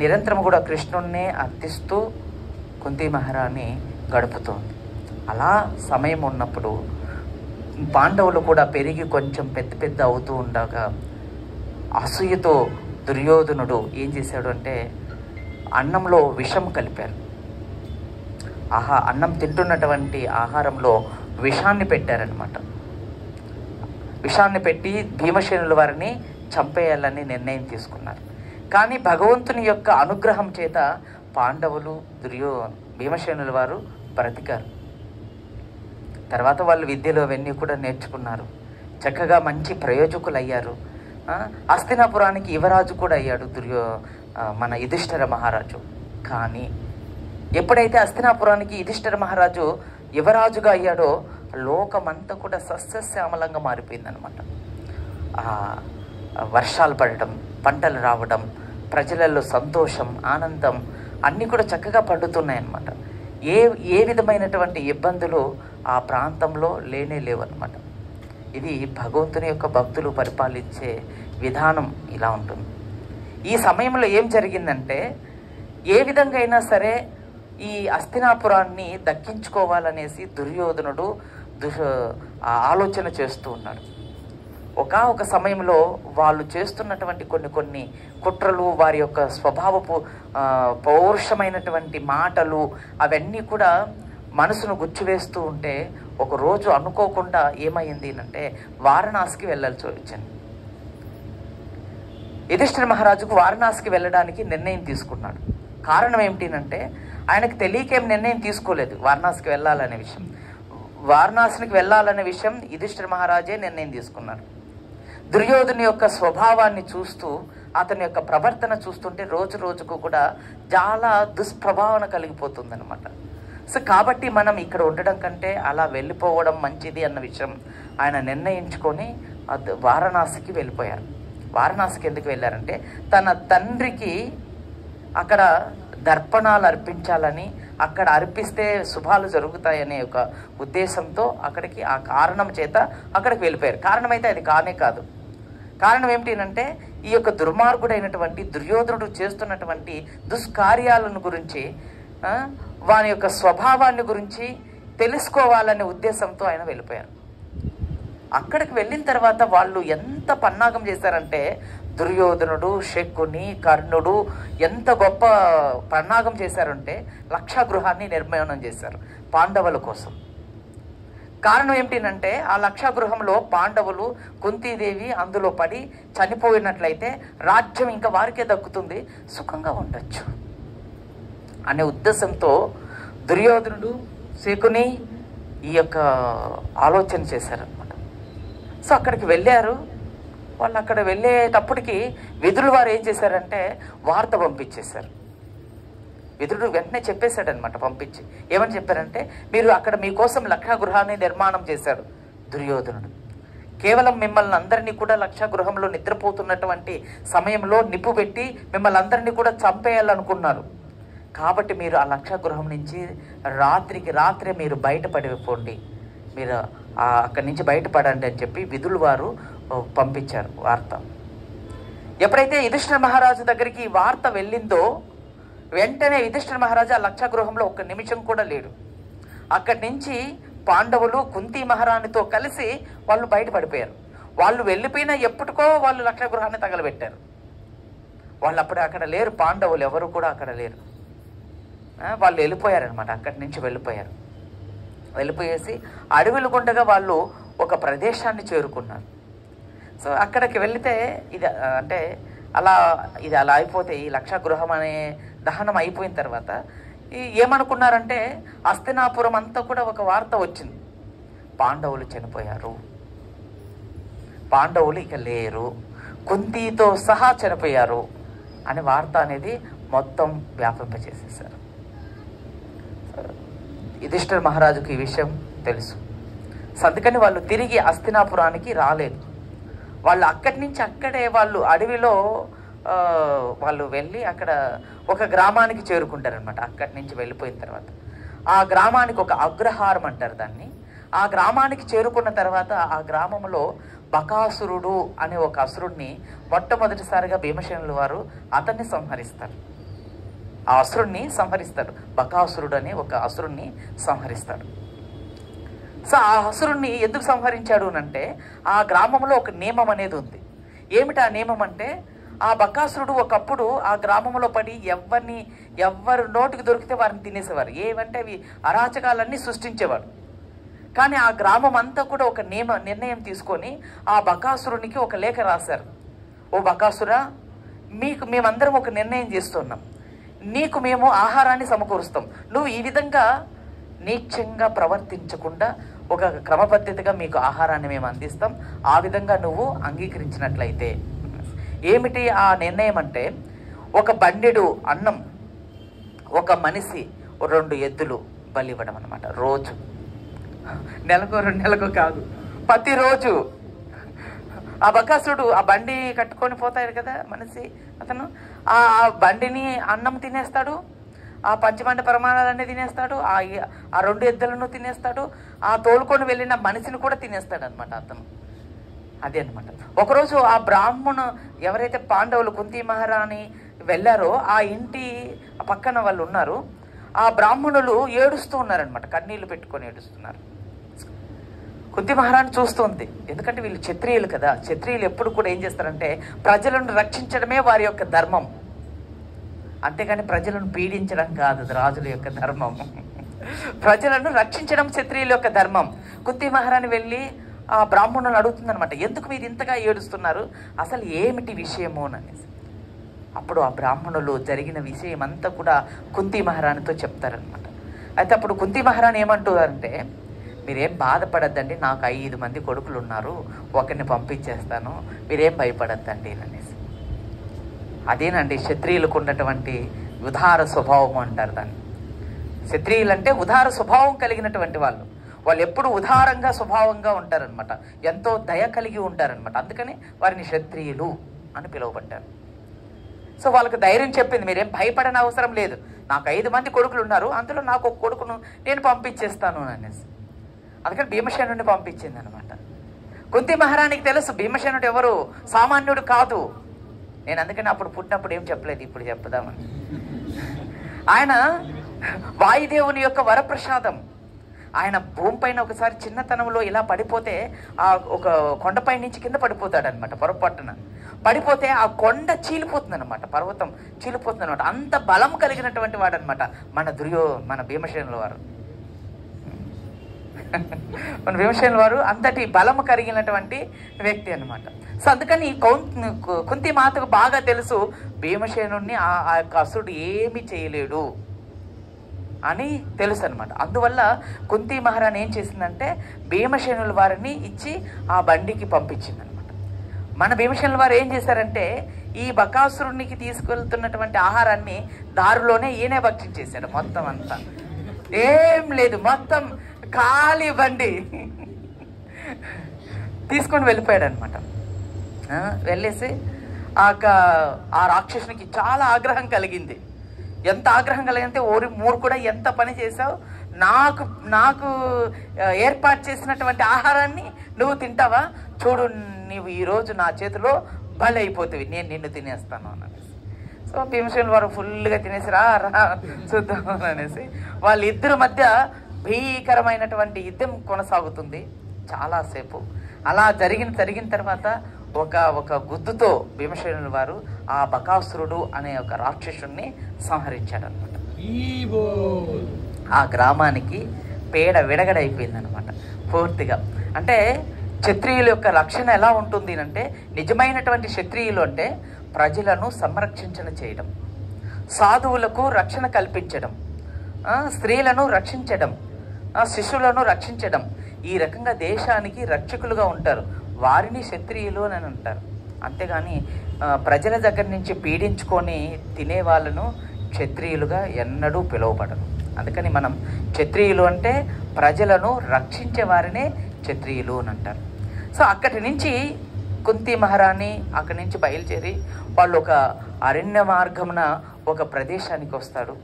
Speaker 1: నిరంతరం కూడా కృష్ణుణ్ణే అర్థిస్తూ కుంతి మహారాణి గడుపుతోంది. అలా సమయం ఉన్నప్పుడు పాండవులు కూడా పెరిగి కొంచెం పెద్ద అవుతూ ఉండగా అసూయతో దుర్యోధనుడు ఏం చేశాడు అంటే అన్నంలో విషం కలిపారు. అన్నం తింటున్నటువంటి ఆహారంలో విషాన్ని పెట్టారనమాట. విషాన్ని పెట్టి భీమసేనుల వారిని చంపేయాలని నిర్ణయం తీసుకున్నారు. కానీ భగవంతుని యొక్క అనుగ్రహం చేత పాండవులు భీమసేనుల వారు బ్రతికారు. తర్వాత వాళ్ళు విద్యలు అవన్నీ కూడా నేర్చుకున్నారు, చక్కగా మంచి ప్రయోజకులు అయ్యారు. హస్తినాపురానికి యువరాజు కూడా అయ్యాడు మన యుధిష్ఠిర మహారాజు. కానీ ఎప్పుడైతే హస్తినాపురానికి యుధిష్ఠిర మహారాజు యువరాజుగా అయ్యాడో లోకమంతా కూడా సస్యశ్యామలంగా మారిపోయిందనమాట. వర్షాలు పడటం, పంటలు రావడం, ప్రజలలో సంతోషం, ఆనందం అన్నీ కూడా చక్కగా పండుతున్నాయన్నమాట. ఏ విధమైనటువంటి ఇబ్బందులు ఆ ప్రాంతంలో లేవన్నమాట. ఇది భగవంతుని యొక్క భక్తులు పరిపాలించే విధానం ఇలా ఉంటుంది. ఈ సమయంలో ఏం జరిగిందంటే ఏ విధంగా అయినా సరే ఈ హస్తినాపురాన్ని దక్కించుకోవాలనేసి దుర్యోధనుడు ఆలోచన చేస్తూ ఉన్నాడు. ఒక సమయంలో వాళ్ళు చేస్తున్నటువంటి కొన్ని కుట్రలు, వారి యొక్క స్వభావపు పౌరుషమైనటువంటి మాటలు అవన్నీ కూడా మనసును గుచ్చివేస్తూ ఉంటే ఒకరోజు అనుకోకుండా ఏమైంది అంటే వారణాసికి వెళ్ళాల్సి వచ్చింది. యుధిష్ఠిర మహారాజుకు వారణాసికి వెళ్ళడానికి నిర్ణయం తీసుకున్నాడు. కారణం ఏమిటంటే ఆయనకు తెలియకేం నిర్ణయం తీసుకోలేదు వారణాసికి వెళ్ళాలనే విషయం. వారణాసికి వెళ్ళాలనే విషయం యుధిష్ఠిర మహారాజే నిర్ణయం తీసుకున్నాడు. దుర్యోధను యొక్క స్వభావాన్ని చూస్తూ, అతని యొక్క ప్రవర్తన చూస్తుంటే రోజు రోజుకు కూడా చాలా దుష్ప్రభావన కలిగిపోతుంది అనమాట. సో కాబట్టి మనం ఇక్కడ ఉండడం కంటే అలా వెళ్ళిపోవడం మంచిది అన్న విషయం ఆయన నిర్ణయించుకొని వారణాసికి వెళ్ళిపోయారు. వారణాసికి ఎందుకు వెళ్ళారంటే తన తండ్రికి అక్కడ దర్పణాలు అర్పించాలని, అక్కడ అర్పిస్తే శుభాలు జరుగుతాయనే ఒక ఉద్దేశంతో అక్కడికి ఆ కారణం చేత అక్కడికి వెళ్ళిపోయారు. కారణం అయితే అది కానే కాదు. కారణం ఏమిటి అంటే ఈ యొక్క దుర్మార్గుడైనటువంటి దుర్యోధనుడు చేస్తున్నటువంటి దుష్కార్యాలను గురించి, వాని యొక్క స్వభావాన్ని గురించి తెలుసుకోవాలనే ఉద్దేశంతో ఆయన వెళ్ళిపోయారు. అక్కడికి వెళ్ళిన తర్వాత వాళ్ళు ఎంత పన్నాగం చేశారంటే దుర్యోధనుడు, శకుని, కర్ణుడు ఎంత గొప్ప పన్నాగం చేశారంటే లక్షాగృహాన్ని నిర్మాణం చేశారు పాండవుల కోసం. కారణం ఏమిటంటే ఆ లక్షాగృహంలో పాండవులు, కుంతీదేవి అందులో పడి చనిపోయినట్లయితే రాజ్యం ఇంకా వారికే దక్కుతుంది, సుఖంగా ఉండొచ్చు అనే ఉద్దేశంతో దుర్యోధనుడు, శకుని ఈ యొక్క ఆలోచన చేశారనమాట. సో అక్కడికి వెళ్ళారు. వాళ్ళు అక్కడ వెళ్ళేటప్పటికి విదురుల వారు ఏం చేశారంటే వార్త పంపించేశారు. విదురుడు వెంటనే చెప్పేశాడనమాట, పంపించి ఏమని చెప్పారంటే, మీరు అక్కడ మీకోసం లక్షాగృహాన్ని నిర్మాణం చేశాడు దుర్యోధనుడు. కేవలం మిమ్మల్ని అందరినీ కూడా లక్షాగృహంలో నిద్రపోతున్నటువంటి సమయంలో నిప్పు పెట్టి మిమ్మల్ని అందరినీ కూడా చంపేయాలనుకున్నారు. కాబట్టి మీరు ఆ లక్షాగృహం నుంచి రాత్రికి రాత్రే మీరు బయటపడిపోండి, మీరు అక్కడి నుంచి బయటపడండి అని చెప్పి విదురుల వారు పంపించారు వార్త. ఎప్పుడైతే యుధిష్ఠిర మహారాజు దగ్గరికి ఈ వార్త వెళ్ళిందో వెంటనే యుధిష్ఠిర మహారాజు ఆ లక్షాగృహంలో ఒక్క నిమిషం కూడా లేడు. అక్కడి నుంచి పాండవులు కుంతి మహారాణితో కలిసి వాళ్ళు బయటపడిపోయారు. వాళ్ళు వెళ్ళిపోయినా ఎప్పటికో వాళ్ళు లక్షాగృహాన్ని తగలబెట్టారు. వాళ్ళు అప్పుడు అక్కడ లేరు, పాండవులు ఎవరు కూడా అక్కడ లేరు. వాళ్ళు వెళ్ళిపోయారనమాట, అక్కడి నుంచి వెళ్ళిపోయేసి అడవులు గుండగా వాళ్ళు ఒక ప్రదేశాన్ని చేరుకున్నారు. సో అక్కడికి వెళితే ఇది అంటే ఇది అలా అయిపోతే ఈ లక్షాగృహం అనే దహనం అయిపోయిన తర్వాత ఏమనుకున్నారంటే హస్తినాపురం అంతా కూడా ఒక వార్త వచ్చింది, పాండవులు చనిపోయారు, పాండవులు ఇక లేరు, కుంతితో సహా చనిపోయారు అనే వార్త అనేది మొత్తం వ్యాపింపచేసేసారు. యుధిష్ఠిర మహారాజుకు ఈ విషయం తెలుసు. అందుకని వాళ్ళు తిరిగి హస్తినాపురానికి రాలేదు. వాళ్ళు అక్కడి నుంచి అక్కడే వాళ్ళు అడవిలో వాళ్ళు వెళ్ళి అక్కడ ఒక గ్రామానికి చేరుకుంటారనమాట. అక్కడి నుంచి వెళ్ళిపోయిన తర్వాత ఆ గ్రామానికి ఒక అగ్రహారం అంటారు దాన్ని. ఆ గ్రామానికి చేరుకున్న తర్వాత ఆ గ్రామంలో బకాసురుడు అనే ఒక అసురుడిని మొట్టమొదటిసారిగా భీమసేనుల వారు అతన్ని సంహరిస్తారు. ఆ అసురుణ్ణి సంహరిస్తాడు, బకాసురుడు అనే ఒక అసురుణ్ణి సంహరిస్తాడు. సో ఆ అసురుణ్ణి ఎందుకు సంహరించాడు అంటే ఆ గ్రామంలో ఒక నియమం అనేది ఉంది. ఏమిటి ఆ నియమం అంటే, ఆ బకాసురుడు ఒకప్పుడు ఆ గ్రామంలో పడి ఎవరు నోటికి దొరికితే వారిని తినేసేవారు. ఏవంటే అవి అరాచకాలన్నీ సృష్టించేవాడు. కానీ ఆ గ్రామం అంతా కూడా ఒక నిర్ణయం తీసుకొని ఆ బకాసురునికి ఒక లేఖ రాశారు. ఓ బకాసురా, మేమందరం ఒక నిర్ణయం చేస్తున్నాం, నీకు మేము ఆహారాన్ని సమకూరుస్తాం, నువ్వు ఈ విధంగా నీచంగా ప్రవర్తించకుండా ఒక క్రమపద్ధతిగా మీకు ఆహారాన్ని మేము అందిస్తాం, ఆ విధంగా నువ్వు అంగీకరించినట్లయితే. ఏమిటి ఆ నిర్ణయం అంటే, ఒక బండెడు అన్నం, ఒక మనిషి 2 ఎద్దులు బలి ఇవ్వడం అనమాట. రోజు, నెలకు 2 నెలలకు కాదు, ప్రతిరోజు. ఆ బకాసుడు ఆ బండి కట్టుకొని పోతాడు కదా మనిషి, అతను ఆ బండిని అన్నం తినేస్తాడు, ఆ పంచమండ ప్రమాణాలన్నీ తినేస్తాడు, ఆ 2 ఎద్దులను తినేస్తాడు, ఆ తోలుకొని వెళ్ళిన మనిషిని కూడా తినేస్తాడు అనమాట అతను. అదే అనమాట. ఒకరోజు ఆ బ్రాహ్మణు ఎవరైతే పాండవులు కుంతి మహారాణి వెళ్ళారో ఆ ఇంటి పక్కన వాళ్ళు ఉన్నారు, ఆ బ్రాహ్మణులు ఏడుస్తూ ఉన్నారనమాట, కన్నీళ్లు పెట్టుకొని ఏడుస్తున్నారు. కుంతి మహారాణి చూస్తుంది, ఎందుకంటే వీళ్ళు క్షత్రియులు కదా. క్షత్రియులు ఎప్పుడు కూడా ఏం చేస్తారంటే ప్రజలను రక్షించడమే వారి యొక్క ధర్మం, అంతేగాని ప్రజలను పీడించడం కాదు రాజుల యొక్క ధర్మం. ప్రజలను రక్షించడం క్షత్రియుల యొక్క ధర్మం. కుంతి మహారాణి వెళ్ళి ఆ బ్రాహ్మణులను అడుగుతుందనమాట, ఎందుకు మీరు ఇంతగా ఏడుస్తున్నారు, అసలు ఏమిటి విషయము అనేసి. అప్పుడు ఆ బ్రాహ్మణులు జరిగిన విషయం అంతా కూడా కుంతి మహారాణితో చెప్తారనమాట. అయితే అప్పుడు కుంతి మహారాణి ఏమంటారంటే, మీరేం బాధపడద్దండి, నాకు 5 మంది కొడుకులు ఉన్నారు, ఒకరిని పంపించేస్తాను, మీరేం భయపడద్దండి అనేసి. అదేనండి క్షత్రియులకు ఉన్నటువంటి ఉదార స్వభావం అంటారు దాన్ని. క్షత్రియులు అంటే ఉదార స్వభావం కలిగినటువంటి వాళ్ళు. వాళ్ళు ఎప్పుడు ఉదారంగా స్వభావంగా ఉంటారనమాట, ఎంతో దయ కలిగి ఉంటారనమాట. అందుకని వారిని క్షత్రియులు అని పిలువబడ్డారు. సో వాళ్ళకి ధైర్యం చెప్పింది, మీరేం భయపడని అవసరం లేదు, నాకు 5 మంది కొడుకులు ఉన్నారు, అందులో నాకు ఒక కొడుకును నేను పంపించేస్తాను అనేసి. అందుకని భీమసేనుడిని పంపించింది అనమాట. కుంతి మహారాణికి తెలుసు భీమసేనుడు ఎవరు, సామాన్యుడు కాదు. నేను అందుకని అప్పుడు పుట్టినప్పుడు ఏం చెప్పలేదు, ఇప్పుడు చెప్పుదామని. ఆయన వాయుదేవుని యొక్క వరప్రసాదం. ఆయన భూమిపైన ఒకసారి చిన్నతనంలో ఇలా పడిపోతే ఆ ఒక కొండపై నుంచి కింద పడిపోతాడు అనమాట. పొరపాటున పడిపోతే ఆ కొండ చీలిపోతుంది అనమాట, పర్వతం చీలిపోతుంది అనమాట. అంత బలం కలిగినటువంటి వాడు అనమాట మన భీమసేనుల వారు. మన భీమసేనుల వారు అంతటి బలము కలిగినటువంటి వ్యక్తి అనమాట. సో అందుకని కుంతి మాతకు బాగా తెలుసు భీమసేనుడిని ఆ యొక్క అసురుడు ఏమీ చేయలేడు అని తెలుసు అనమాట. అందువల్ల కుంతి మహారాణి ఏం చేసిందంటే భీమసేనుల వారిని ఇచ్చి ఆ బండికి పంపించింది అనమాట. మన భీమసేనుల వారు ఏం చేశారంటే ఈ బకాసురునికి తీసుకెళ్తున్నటువంటి ఆహారాన్ని దారిలోనే ఈయనే భక్షించేశాడు. మొత్తం అంతా ఏం లేదు, మొత్తం ఖాళీ బండి తీసుకొని వెళ్ళిపోయాడు అనమాట. వెళ్ళేసి ఆ రాక్షసునికి చాలా ఆగ్రహం కలిగింది. ఎంత ఆగ్రహం కలిగిందంటే, ఓరి మూర్ఖుడా, ఎంత పని చేసావు, నాకు ఏర్పాటు చేసినటువంటి ఆహారాన్ని నువ్వు తింటావా, చూడు నీవు ఈరోజు నా చేతిలో బలి అయిపోతుంది, నేను నిన్ను తినేస్తాను అనేసి. సో భీమసేనుల వారు ఫుల్గా తినేసి రా చూద్దాం అనేసి వాళ్ళిద్దరి మధ్య భీకరమైనటువంటి యుద్ధం కొనసాగుతుంది చాలాసేపు. అలా జరిగిన తర్వాత ఒక గుద్దుతో భీమసేనుల వారు ఆ బకాసురుడు అనే ఒక రాక్షసుడిని సంహరించాడు అనమాట. ఆ గ్రామానికి పేడ విడగడైపోయింది అనమాట పూర్తిగా. అంటే క్షత్రియుల యొక్క రక్షణ ఎలా ఉంటుంది అంటే, నిజమైనటువంటి క్షత్రియులు అంటే ప్రజలను సంరక్షించన చేయడం, సాధువులకు రక్షణ కల్పించడం, స్త్రీలను రక్షించడం, శిశువులను రక్షించడం, ఈ రకంగా దేశానికి రక్షకులుగా ఉంటారు. వారిని క్షత్రియులు అని అంటారు. అంతేగాని ప్రజల దగ్గర నుంచి పీడించుకొని తినే వాళ్ళను క్షత్రియులుగా ఎన్నడూ పిలువబడరు. అందుకని మనం క్షత్రియులు అంటే ప్రజలను రక్షించే వారినే క్షత్రియులు అని అంటారు. సో అక్కడి నుంచి కుంతి మహారాణి అక్కడి నుంచి బయలుదేరి వాళ్ళు ఒక అరణ్య మార్గమున ఒక ప్రదేశానికి వస్తాడు.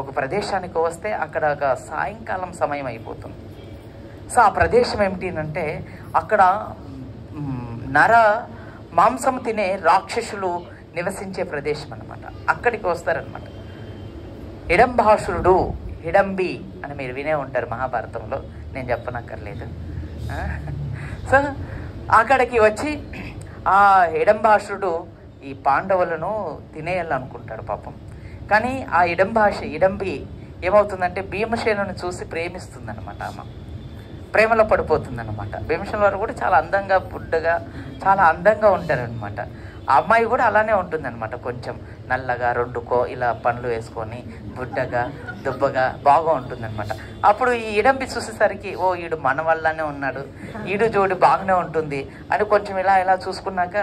Speaker 1: ఒక ప్రదేశానికి వస్తే అక్కడ ఒక సాయంకాలం సమయం అయిపోతుంది. సో ఆ ప్రదేశం ఏమిటి అంటే, అక్కడ నర మాంసం తినే రాక్షసులు నివసించే ప్రదేశం అనమాట. అక్కడికి వస్తారనమాట. హిడంబాసురుడు, హిడంబి అని మీరు వినే ఉంటారు మహాభారతంలో, నేను చెప్పనక్కర్లేదు. సో అక్కడికి వచ్చి ఆ హిడంబాసురుడు ఈ పాండవులను తినేయాలనుకుంటాడు పాపం. కానీ ఆ హిడంబి ఏమవుతుందంటే భీమసేనుని చూసి ప్రేమిస్తుందన్నమాట. ఆమె ప్రేమలో పడిపోతుందన్నమాట. భీమసేనుల వారు కూడా చాలా అందంగా, బుడ్డగా, చాలా అందంగా ఉంటారనమాట. ఆ అమ్మాయి కూడా అలానే ఉంటుందన్నమాట. కొంచెం నల్లగా, ఇలా పండ్లు వేసుకొని బుడ్డగా, దుబ్బగా బాగా ఉంటుందన్నమాట. అప్పుడు ఈ హిడంబి చూసేసరికి, ఓ ఈడు మన వల్లనే ఉన్నాడు, ఈడు జోడి బాగానే ఉంటుంది అని కొంచెం ఇలా చూసుకున్నాక,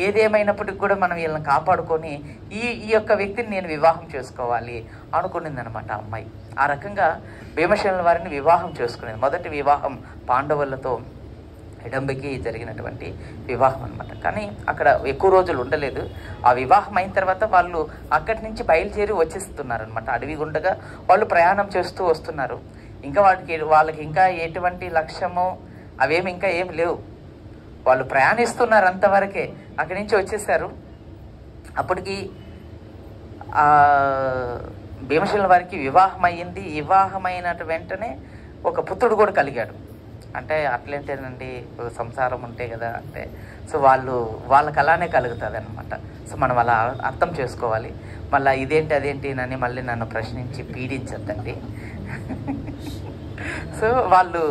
Speaker 1: ఏదేమైనప్పటికి కూడా మనం వీళ్ళని కాపాడుకొని ఈ యొక్క వ్యక్తిని నేను వివాహం చేసుకోవాలి అనుకునిందనమాట ఆ అమ్మాయి. ఆ రకంగా భీమసేనుల వారిని వివాహం చేసుకునేది. మొదటి వివాహం పాండవులతో హిడంబికి జరిగినటువంటి వివాహం అనమాట. కానీ అక్కడ ఎక్కువ రోజులు ఉండలేదు. ఆ వివాహం అయిన తర్వాత వాళ్ళు అక్కడి నుంచి బయలుదేరి వచ్చేస్తున్నారు అనమాట. అడవి గుండగా వాళ్ళు ప్రయాణం చేస్తూ వస్తున్నారు. ఇంకా వాళ్ళకి ఇంకా ఎటువంటి లక్ష్యమో అవేమి ఇంకా ఏమి లేవు. వాళ్ళు ప్రయాణిస్తున్నారు అంతవరకే. అక్కడి నుంచి వచ్చేసారు. అప్పటికి భీమసేనుల వారికి వివాహం అయ్యింది. వివాహమైన వెంటనే ఒక పుత్రుడు కూడా కలిగాడు. అంటే అట్లేంటేనండి, సంసారం ఉంటే కదా అంటే, సో వాళ్ళకి అలానే కలుగుతుంది అనమాట. సో మనం అలా అర్థం చేసుకోవాలి. మళ్ళీ ఇదేంటి అదేంటి అని మళ్ళీ నన్ను ప్రశ్నించి పీడించద్దండి. సో వాళ్ళు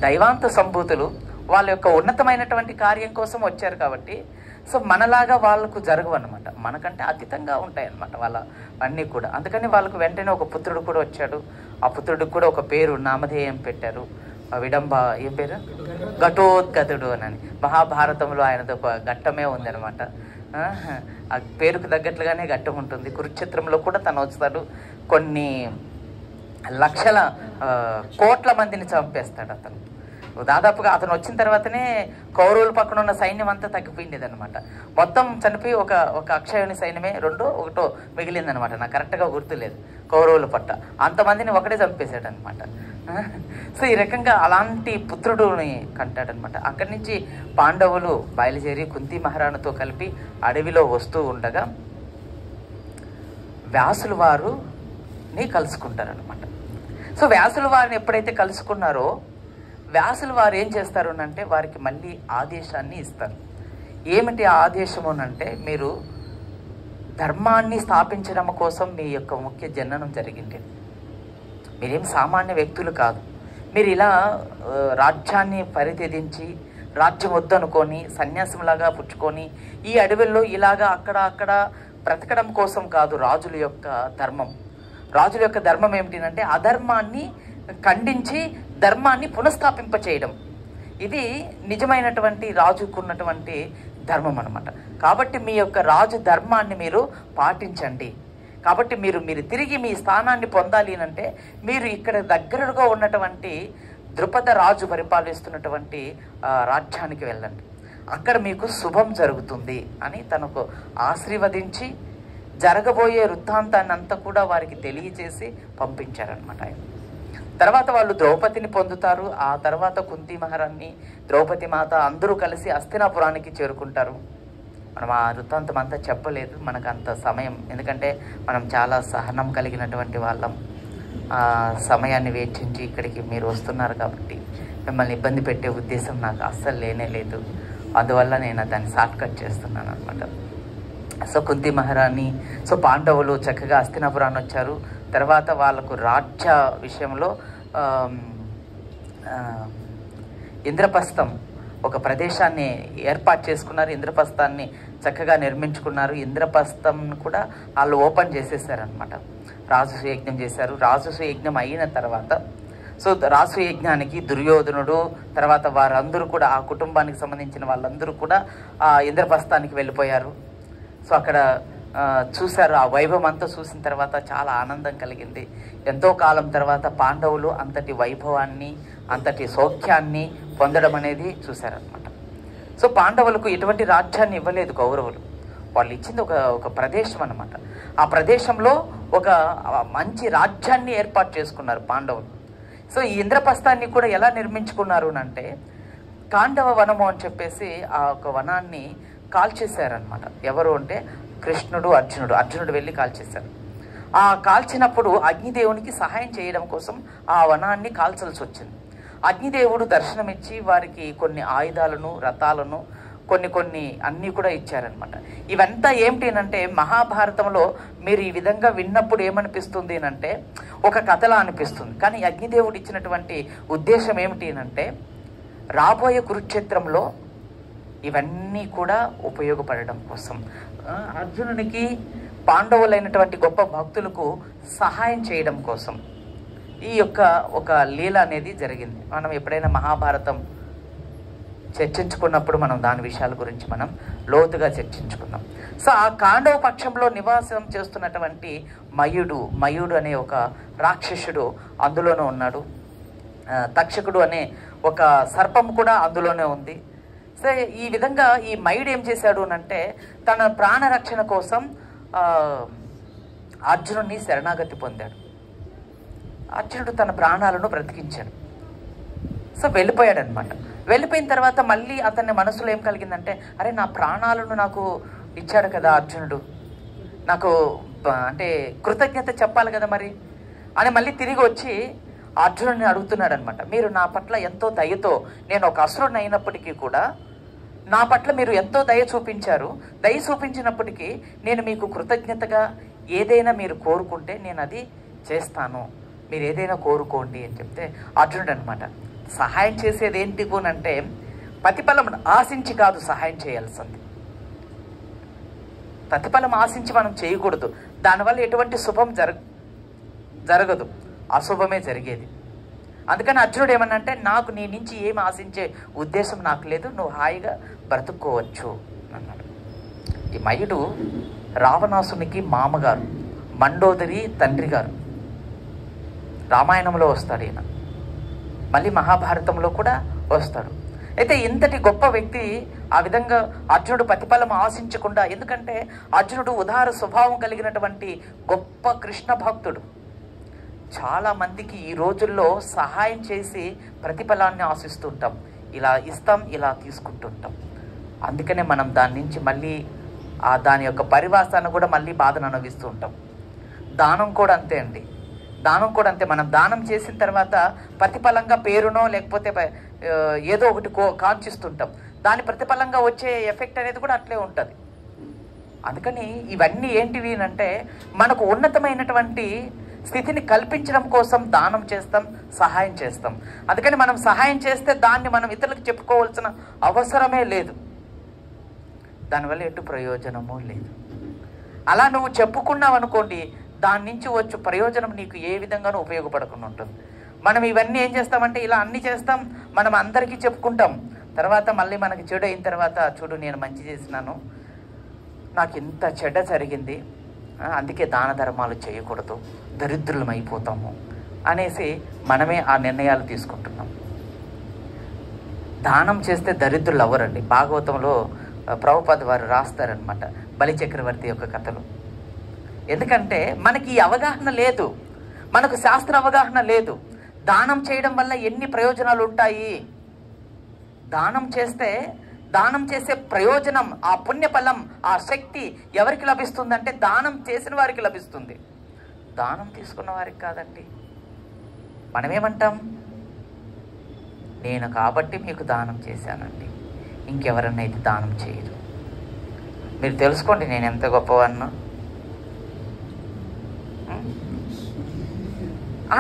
Speaker 1: దైవాంత సంభూతులు, వాళ్ళ యొక్క ఉన్నతమైనటువంటి కార్యం కోసం వచ్చారు కాబట్టి, సో మనలాగా వాళ్ళకు జరగవు అనమాట. మనకంటే అతీతంగా ఉంటాయి అన్నమాట వాళ్ళ అన్నీ కూడా. అందుకని వాళ్ళకు వెంటనే ఒక పుత్రుడు కూడా వచ్చాడు. ఆ పుత్రుడికి కూడా ఒక పేరు, నామధేయం పెట్టారు. ఏం పేరు? ఘటోత్కచుడు అని. మహాభారతంలో ఆయనది ఒక ఘట్టమే ఉందనమాట. ఆ పేరుకు తగ్గట్లుగానే ఘట్టం ఉంటుంది. కురుక్షేత్రంలో కూడా తను వస్తాడు. కొన్ని లక్షల కోట్ల మందిని చంపేస్తాడు అతను. దాదాపుగా అతను వచ్చిన తర్వాతనే కౌరవుల పక్కన ఉన్న సైన్యం అంతా తగ్గిపోయింది అనమాట. మొత్తం చనిపోయి ఒక అక్షయుని సైన్యమే ఒకటో మిగిలిందనమాట. నాకు కరెక్ట్గా గుర్తులేదు. కౌరవుల పట్ట అంతమందిని ఒకటే చంపేశాడు అనమాట. సో ఈ రకంగా అలాంటి పుత్రుడుని కంటాడనమాట. అక్కడి నుంచి పాండవులు బయలుదేరి కుంతి మహారాణితో కలిపి అడవిలో వస్తూ ఉండగా వ్యాసుల వారుని కలుసుకుంటారనమాట. సో వ్యాసుల వారిని ఎప్పుడైతే కలుసుకున్నారో వ్యాసుల వారు ఏం చేస్తారు అంటే వారికి మళ్ళీ ఆదేశాన్ని ఇస్తారు. ఏమిటి ఆ ఆదేశము అంటే, మీరు ధర్మాన్ని స్థాపించడం కోసం మీ యొక్క ముఖ్య జననం జరిగింది. మీరేం సామాన్య వ్యక్తులు కాదు. మీరు ఇలా రాజ్యాన్ని పరిత్యజించి రాజ్యం వద్దనుకొని సన్యాసంలాగా పుచ్చుకొని ఈ అడవుల్లో ఇలాగా అక్కడ బ్రతకడం కోసం కాదు రాజుల యొక్క ధర్మం. రాజుల యొక్క ధర్మం ఏమిటంటే అధర్మాన్ని ఖండించి ధర్మాన్ని పునఃస్థాపింప చేయడం. ఇది నిజమైనటువంటి రాజుకున్నటువంటి ధర్మం అన్నమాట. కాబట్టి మీ యొక్క రాజు ధర్మాన్ని మీరు పాటించండి. కాబట్టి మీరు తిరిగి మీ స్థానాన్ని పొందాలి అంటే మీరు ఇక్కడ దగ్గరగా ఉన్నటువంటి ద్రుపద రాజు పరిపాలిస్తున్నటువంటి రాజ్యానికి వెళ్ళండి, అక్కడ మీకు శుభం జరుగుతుంది అని తనకు ఆశీర్వదించి జరగబోయే వృత్తాంతాన్ని అంతా కూడా వారికి తెలియజేసి పంపించారనమాట ఆయన. తర్వాత వాళ్ళు ద్రౌపదిని పొందుతారు. ఆ తర్వాత కుంతి మహారాణి, ద్రౌపది మాత అందరూ కలిసి హస్తినాపురానికి చేరుకుంటారు. మనం ఆ వృత్తాంతం అంతా చెప్పలేదు, మనకు అంత సమయం, ఎందుకంటే మనం చాలా సహనం కలిగినటువంటి వాళ్ళం. సమయాన్ని వేచించి ఇక్కడికి మీరు వస్తున్నారు కాబట్టి మిమ్మల్ని ఇబ్బంది పెట్టే ఉద్దేశం నాకు అస్సలు లేదు. అందువల్ల నేను దాన్ని షార్ట్కట్ చేస్తున్నాను అనమాట. సో కుంతి మహారాణి, సో పాండవులు చక్కగా హస్తినాపురాన్ని వచ్చారు. తర్వాత వాళ్ళకు రాజ్య విషయంలో ఇంద్రప్రస్థం ఒక ప్రదేశాన్ని ఏర్పాటు చేసుకున్నారు. ఇంద్రప్రస్థాన్ని చక్కగా నిర్మించుకున్నారు. ఇంద్రప్రస్థం కూడా వాళ్ళు ఓపెన్ చేసేసారనమాట. రాజసూ యజ్ఞం చేశారు. రాజసూ యజ్ఞం అయిన తర్వాత సో రాజసూ యజ్ఞానికి దుర్యోధనుడు తర్వాత వారందరూ కూడా ఆ కుటుంబానికి సంబంధించిన వాళ్ళందరూ కూడా ఆ ఇంద్రప్రస్థానికి వెళ్ళిపోయారు. సో అక్కడ చూశారు. ఆ వైభవం అంతా చూసిన తర్వాత చాలా ఆనందం కలిగింది. ఎంతో కాలం తర్వాత పాండవులు అంతటి వైభవాన్ని అంతటి సౌఖ్యాన్ని పొందడం అనేది చూశారనమాట. సో పాండవులకు ఎటువంటి రాజ్యాన్ని ఇవ్వలేదు కౌరవులు. వాళ్ళు ఇచ్చింది ఒక ప్రదేశం అన్నమాట. ఆ ప్రదేశంలో ఒక మంచి రాజ్యాన్ని ఏర్పాటు చేసుకున్నారు పాండవులు. సో ఈ ఇంద్రప్రస్థాన్ని కూడా ఎలా నిర్మించుకున్నారు అంటే కాండవ వనము అని చెప్పేసి ఆ ఒక వనాన్ని కాల్చేశారనమాట. ఎవరు అంటే కృష్ణుడు, అర్జునుడు వెళ్ళి కాల్చేశారు. ఆ కాల్చినప్పుడు అగ్నిదేవునికి సహాయం చేయడం కోసం ఆ వనాన్ని కాల్చాల్సి వచ్చింది. అగ్నిదేవుడు దర్శనమిచ్చి వారికి కొన్ని ఆయుధాలను, రథాలను, కొన్ని అన్నీ కూడా ఇచ్చారనమాట. ఇవంతా ఏమిటి మహాభారతంలో మీరు ఈ విధంగా విన్నప్పుడు ఏమనిపిస్తుంది అంటే ఒక కథలా అనిపిస్తుంది. కానీ అగ్నిదేవుడు ఇచ్చినటువంటి ఉద్దేశం ఏమిటి రాబోయే కురుక్షేత్రంలో ఇవన్నీ కూడా ఉపయోగపడడం కోసం, అర్జునునికి పాండవులైనటువంటి గొప్ప భక్తులకు సహాయం చేయడం కోసం ఈ యొక్క ఒక లీల అనేది జరిగింది. మనం ఎప్పుడైనా మహాభారతం చర్చించుకున్నప్పుడు మనం దాని విషయాల గురించి మనం లోతుగా చర్చించుకుందాం. సో ఆ కాండవ పక్షంలో నివాసం చేస్తున్నటువంటి మయుడు అనే ఒక రాక్షసుడు అందులోనే ఉన్నాడు. తక్షకుడు అనే ఒక సర్పం కూడా అందులోనే ఉంది. సో ఈ విధంగా ఈ మయుడు ఏం చేశాడు అంటే తన ప్రాణరక్షణ కోసం అర్జునుడిని శరణాగతి పొందాడు. అర్జునుడు తన ప్రాణాలను బ్రతికించాడు. సో వెళ్ళిపోయాడు అనమాట. వెళ్ళిపోయిన తర్వాత మళ్ళీ అతని మనసులో ఏం కలిగిందంటే అరే నా ప్రాణాలను నాకు ఇచ్చాడు కదా అర్జునుడు, నాకు అంటే కృతజ్ఞత చెప్పాలి కదా మరి అని మళ్ళీ తిరిగి వచ్చి అర్జునుడిని అడుగుతున్నాడు అనమాట. మీరు నా పట్ల ఎంతో దయతో, నేను ఒక అసురుడిని అయినప్పటికీ కూడా నా పట్ల మీరు ఎంతో దయ చూపించారు. దయ చూపించినప్పటికీ నేను మీకు కృతజ్ఞతగా ఏదైనా మీరు కోరుకుంటే నేను అది చేస్తాను, మీరు ఏదైనా కోరుకోండి అని చెప్తే అర్జునుడు అనమాట సహాయం చేసేది ఏంటి అంటే ప్రతిఫలం ఆశించి కాదు సహాయం చేయాల్సింది. ప్రతిఫలం ఆశించి మనం చేయకూడదు. దానివల్ల ఎటువంటి శుభం జరగదు, అశుభమే జరిగేది. అందుకని అర్జునుడు ఏమన్నంటే నాకు నీ నుంచి ఏమి ఆశించే ఉద్దేశం నాకు లేదు, నువ్వు హాయిగా బ్రతుక్కోవచ్చు అన్నాడు. ఈ మయుడు రావణాసునికి మామగారు, మండోదరి తండ్రి గారు. రామాయణంలో వస్తాడు ఈయన. మళ్ళీ మహాభారతంలో కూడా వస్తాడు. అయితే ఇంతటి గొప్ప వ్యక్తి ఆ విధంగా అర్జునుడు ప్రతిఫలం ఆశించకుండా, ఎందుకంటే అర్జునుడు ఉదార స్వభావం కలిగినటువంటి గొప్ప కృష్ణ భక్తుడు. చాలా మందికి ఈ రోజుల్లో సహాయం చేసి ప్రతిఫలాన్ని ఆశిస్తుంటాం, ఇలా ఇస్తాం, ఇలా తీసుకుంటుంటాం. అందుకనే మనం దాని నుంచి మళ్ళీ దాని యొక్క పరివాసాన్ని కూడా మళ్ళీ బాధను అనుభవిస్తూ ఉంటాం. దానం కూడా అంతే అండి, దానం కూడా అంతే. మనం దానం చేసిన తర్వాత ప్రతిఫలంగా పేరునో లేకపోతే ఏదో ఒకటి కాంక్షిస్తుంటాం, దాని ప్రతిఫలంగా వచ్చే ఎఫెక్ట్ అనేది కూడా అట్లే ఉంటుంది. అందుకని ఇవన్నీ ఏంటివి అంటే మనకు ఉన్నతమైనటువంటి స్థితిని కల్పించడం కోసం దానం చేస్తాం, సహాయం చేస్తాం. అందుకని మనం సహాయం చేస్తే దాన్ని మనం ఇతరులకు చెప్పుకోవాల్సిన అవసరమే లేదు, దానివల్ల ఎటు ప్రయోజనము లేదు. అలా నువ్వు చెప్పుకున్నావు అనుకోండి, దాని నుంచి వచ్చే ప్రయోజనం నీకు ఏ విధంగానూ ఉపయోగపడకుండా ఉంటుంది. మనం ఇవన్నీ ఏం చేస్తామంటే ఇలా అన్నీ చేస్తాం, మనం అందరికీ చెప్పుకుంటాం, తర్వాత మళ్ళీ మనకి చెడు అయిన తర్వాత చూడు నేను మంచి చేసినాను, నాకు ఇంత చెడ్డ జరిగింది, అందుకే దాన ధర్మాలు చేయకూడదు, దరిద్రులం అయిపోతాము అనేసి మనమే ఆ నిర్ణయాలు తీసుకుంటున్నాం. దానం చేస్తే దరిద్రులు అవ్వరండి. భాగవతంలో ప్రభుపాద వారు రాస్తారనమాట బలి చక్రవర్తి యొక్క కథలు. ఎందుకంటే మనకి ఈ అవగాహన లేదు, మనకు శాస్త్ర అవగాహన లేదు. దానం చేయడం వల్ల ఎన్ని ప్రయోజనాలు ఉంటాయి, దానం చేసే ప్రయోజనం, ఆ పుణ్యఫలం, ఆ శక్తి ఎవరికి లభిస్తుందంటే దానం చేసిన వారికి లభిస్తుంది, దానం తీసుకున్న వారికి కాదండి. మనమేమంటాం, నేను కాబట్టి మీకు దానం చేశానండి, ఇంకెవరన్నా అయితే దానం చేయరు. మీరు తెలుసుకోండి నేను ఎంత గొప్పవాడినో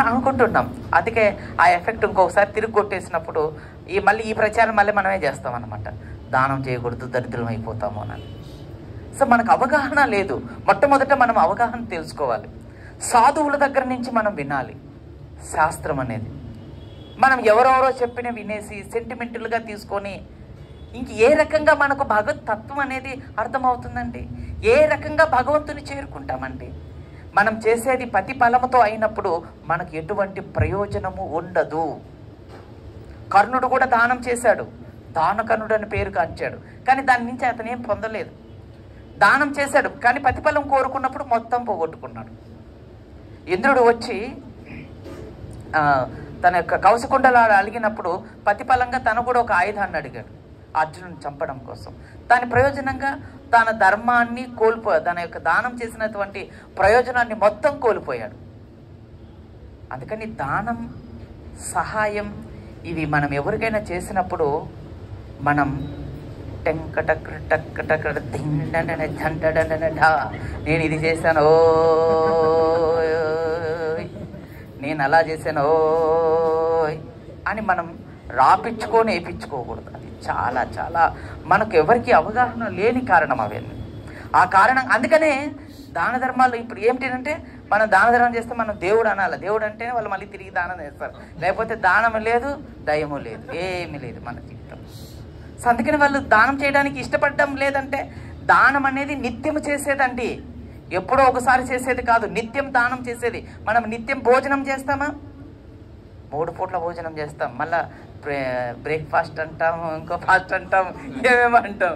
Speaker 1: అనుకుంటున్నాం. అందుకే ఆ ఎఫెక్ట్ ఇంకొకసారి తిరిగి కొట్టేసినప్పుడు మళ్ళీ ఈ ప్రచారం మళ్ళీ మనమే చేస్తాం అన్నమాట, దానం చేయకూడదు, దరిద్రం అయిపోతాము అని. సో మనకు అవగాహన లేదు. మొట్టమొదట మనం అవగాహన తెలుసుకోవాలి. సాధువుల దగ్గర నుంచి మనం వినాలి శాస్త్రం అనేది. మనం ఎవరెవరో చెప్పిన వినేసి సెంటిమెంటల్గా తీసుకొని ఇంక ఏ రకంగా మనకు భగవత్ తత్వం అనేది అర్థమవుతుందండి, ఏ రకంగా భగవంతుని చేరుకుంటామండి? మనం చేసేది ప్రతిఫలముతో అయినప్పుడు మనకు ఎటువంటి ప్రయోజనము ఉండదు. కర్ణుడు కూడా దానం చేశాడు, దానకర్ణుడు అని పేరు కాంచాడు, కానీ దాని నుంచి అతను ఏం పొందలేదు. దానం చేశాడు కానీ ప్రతిఫలం కోరుకున్నప్పుడు మొత్తం పోగొట్టుకున్నాడు. ఇంద్రుడు వచ్చి తన యొక్క కవచకుండలు అడిగినప్పుడు ప్రతిఫలంగా తను కూడా ఒక ఆయుధాన్ని అడిగాడు అర్జునుని చంపడం కోసం. దాని ప్రయోజనంగా తన ధర్మాన్ని తన యొక్క దానం చేసినటువంటి ప్రయోజనాన్ని మొత్తం కోల్పోయాడు. అందుకని దానం, సహాయం ఇవి మనం ఎవరికైనా చేసినప్పుడు మనం నేను ఇది చేశాను, ఓ నేను అలా చేశాను ఓ అని మనం రాపించుకొని వేయించుకోకూడదు. అది చాలా చాలా మనకు ఎవరికి అవగాహన లేని కారణం అవన్నీ. ఆ కారణం అందుకనే దాన ధర్మాలు ఇప్పుడు ఏమిటంటే మనం దాన ధర్మం చేస్తే మనం దేవుడు అనాలి. దేవుడు అంటేనే వాళ్ళు మళ్ళీ తిరిగి దానం చేస్తారు, లేకపోతే దానం లేదు, దయము లేదు, ఏమీ లేదు మన జీవితం. సో అందుకని వాళ్ళు దానం చేయడానికి ఇష్టపడడం లేదంటే దానం అనేది నిత్యం చేసేదండి, ఎప్పుడో ఒకసారి చేసేది కాదు, నిత్యం దానం చేసేది. మనం నిత్యం భోజనం చేస్తామా? 3 పూట్ల భోజనం చేస్తాం, మళ్ళీ బ్రేక్ఫాస్ట్ అంటాం, ఇంకో ఫాస్ట్ అంటాం, ఏమేమో అంటాం.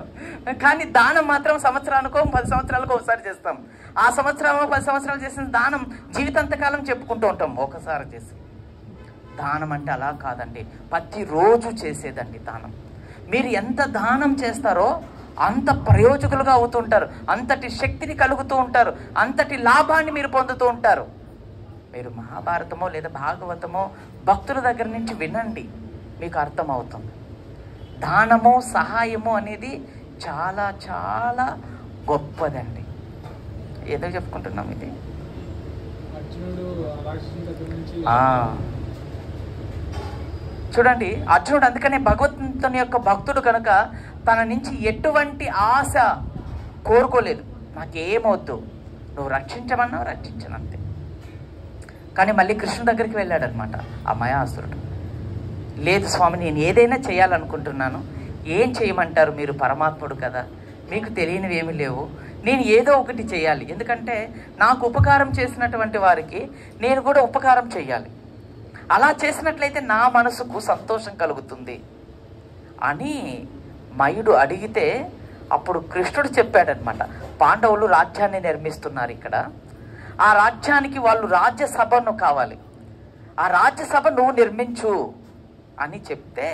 Speaker 1: కానీ దానం మాత్రం సంవత్సరానికో 10 సంవత్సరాలకో ఒకసారి చేస్తాం. ఆ సంవత్సరం 10 సంవత్సరాలు చేసిన దానం జీవితాంతకాలం చెప్పుకుంటూ ఉంటాం ఒకసారి చేసి. దానం అంటే అలా కాదండి, ప్రతిరోజు చేసేదండి దానం. మీరు ఎంత దానం చేస్తారో అంత ప్రయోజకులుగా అవుతుంటారు, అంతటి శక్తిని కలుగుతూ ఉంటారు, అంతటి లాభాన్ని మీరు పొందుతూ ఉంటారు. మీరు మహాభారతమో లేదా భాగవతమో భక్తుల దగ్గర నుంచి వినండి, మీకు అర్థమవుతుంది. దానము, సహాయము అనేది చాలా చాలా గొప్పదండి. ఏదో చెప్పుకుంటున్నాం ఇది. చూడండి అర్జునుడు అందుకనే భగవంతుని యొక్క భక్తుడు కనుక తన నుంచి ఎటువంటి ఆశ కోరుకోలేదు. నాకేమవద్దు, నువ్వు రక్షించమన్నావు, రక్షించనంతే. కానీ మళ్ళీ కృష్ణుడి దగ్గరికి వెళ్ళాడనమాట ఆ మయాసురుడు. లేదు స్వామి, నేను ఏదైనా చేయాలనుకుంటున్నాను, ఏం చేయమంటారు? మీరు పరమాత్ముడు కదా, మీకు తెలియనివి ఏమీ లేవు, నేను ఏదో ఒకటి చేయాలి. ఎందుకంటే నాకు ఉపకారం చేసినటువంటి వారికి నేను కూడా ఉపకారం చేయాలి. అలా చేసినట్లయితే నా మనసుకు సంతోషం కలుగుతుంది. అని మయుడు అడిగితే అప్పుడు కృష్ణుడు చెప్పాడనమాట, పాండవులు రాజ్యాన్ని నిర్మిస్తున్నారు ఇక్కడ, ఆ రాజ్యానికి వాళ్ళు రాజ్యసభను కావాలి, ఆ రాజ్యసభ నువ్వు నిర్మించు అని చెప్తే,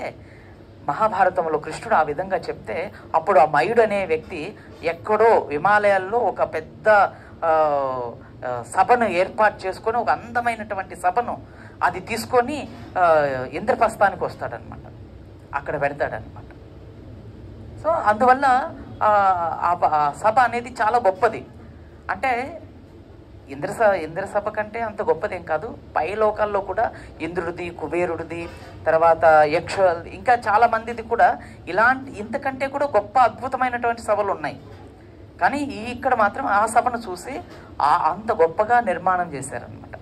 Speaker 1: మహాభారతంలో కృష్ణుడు ఆ విధంగా చెప్తే అప్పుడు ఆ మయుడు అనే వ్యక్తి ఎక్కడో హిమాలయాల్లో ఒక పెద్ద సభను ఏర్పాటు చేసుకొని, ఒక అందమైనటువంటి సభను అది తీసుకొని ఇంద్రప్రస్థానికి వస్తాడనమాట, అక్కడ పెడతాడనమాట. సో అందువల్ల ఆ సభ అనేది చాలా గొప్పది. అంటే ఇంద్ర సభ కంటే అంత గొప్పదేం కాదు, పై లోకాల్లో కూడా ఇంద్రుడిది, కుబేరుడిది, తర్వాత యక్ష, ఇంకా చాలా మందిది కూడా ఇంతకంటే కూడా గొప్ప అద్భుతమైనటువంటి సభలు ఉన్నాయి. కానీ ఇక్కడ మాత్రం ఆ సభను చూసి అంత గొప్పగా నిర్మాణం చేశారనమాట.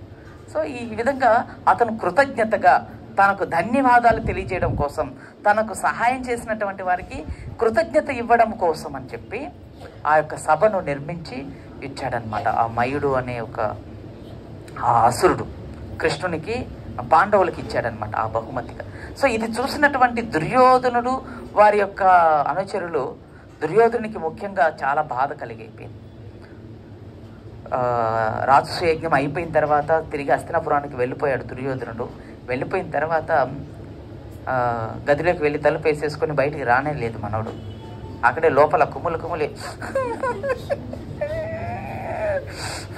Speaker 1: సో ఈ విధంగా అతను కృతజ్ఞతగా తనకు ధన్యవాదాలు తెలియజేయడం కోసం, తనకు సహాయం చేసినటువంటి వారికి కృతజ్ఞత ఇవ్వడం కోసం అని చెప్పి ఆ యొక్క సభను నిర్మించి ఇచ్చాడనమాట. ఆ మయుడు అనే ఒక ఆ అసురుడు కృష్ణునికి, పాండవులకి ఇచ్చాడనమాట ఆ బహుమతిగా. సో ఇది చూసినటువంటి దుర్యోధనుడు, వారి యొక్క అనుచరులు, దుర్యోధనునికి ముఖ్యంగా చాలా బాధ కలిగిపోయింది. రాజసూయ యజ్ఞం అయిపోయిన తర్వాత తిరిగి హస్తినాపురానికి వెళ్ళిపోయాడు దుర్యోధనుడు. వెళ్ళిపోయిన తర్వాత గదిలోకి వెళ్ళి తలుపు వేసేసుకొని బయటికి రానే లేదు మనోడు. అక్కడే లోపల కుమ్ములి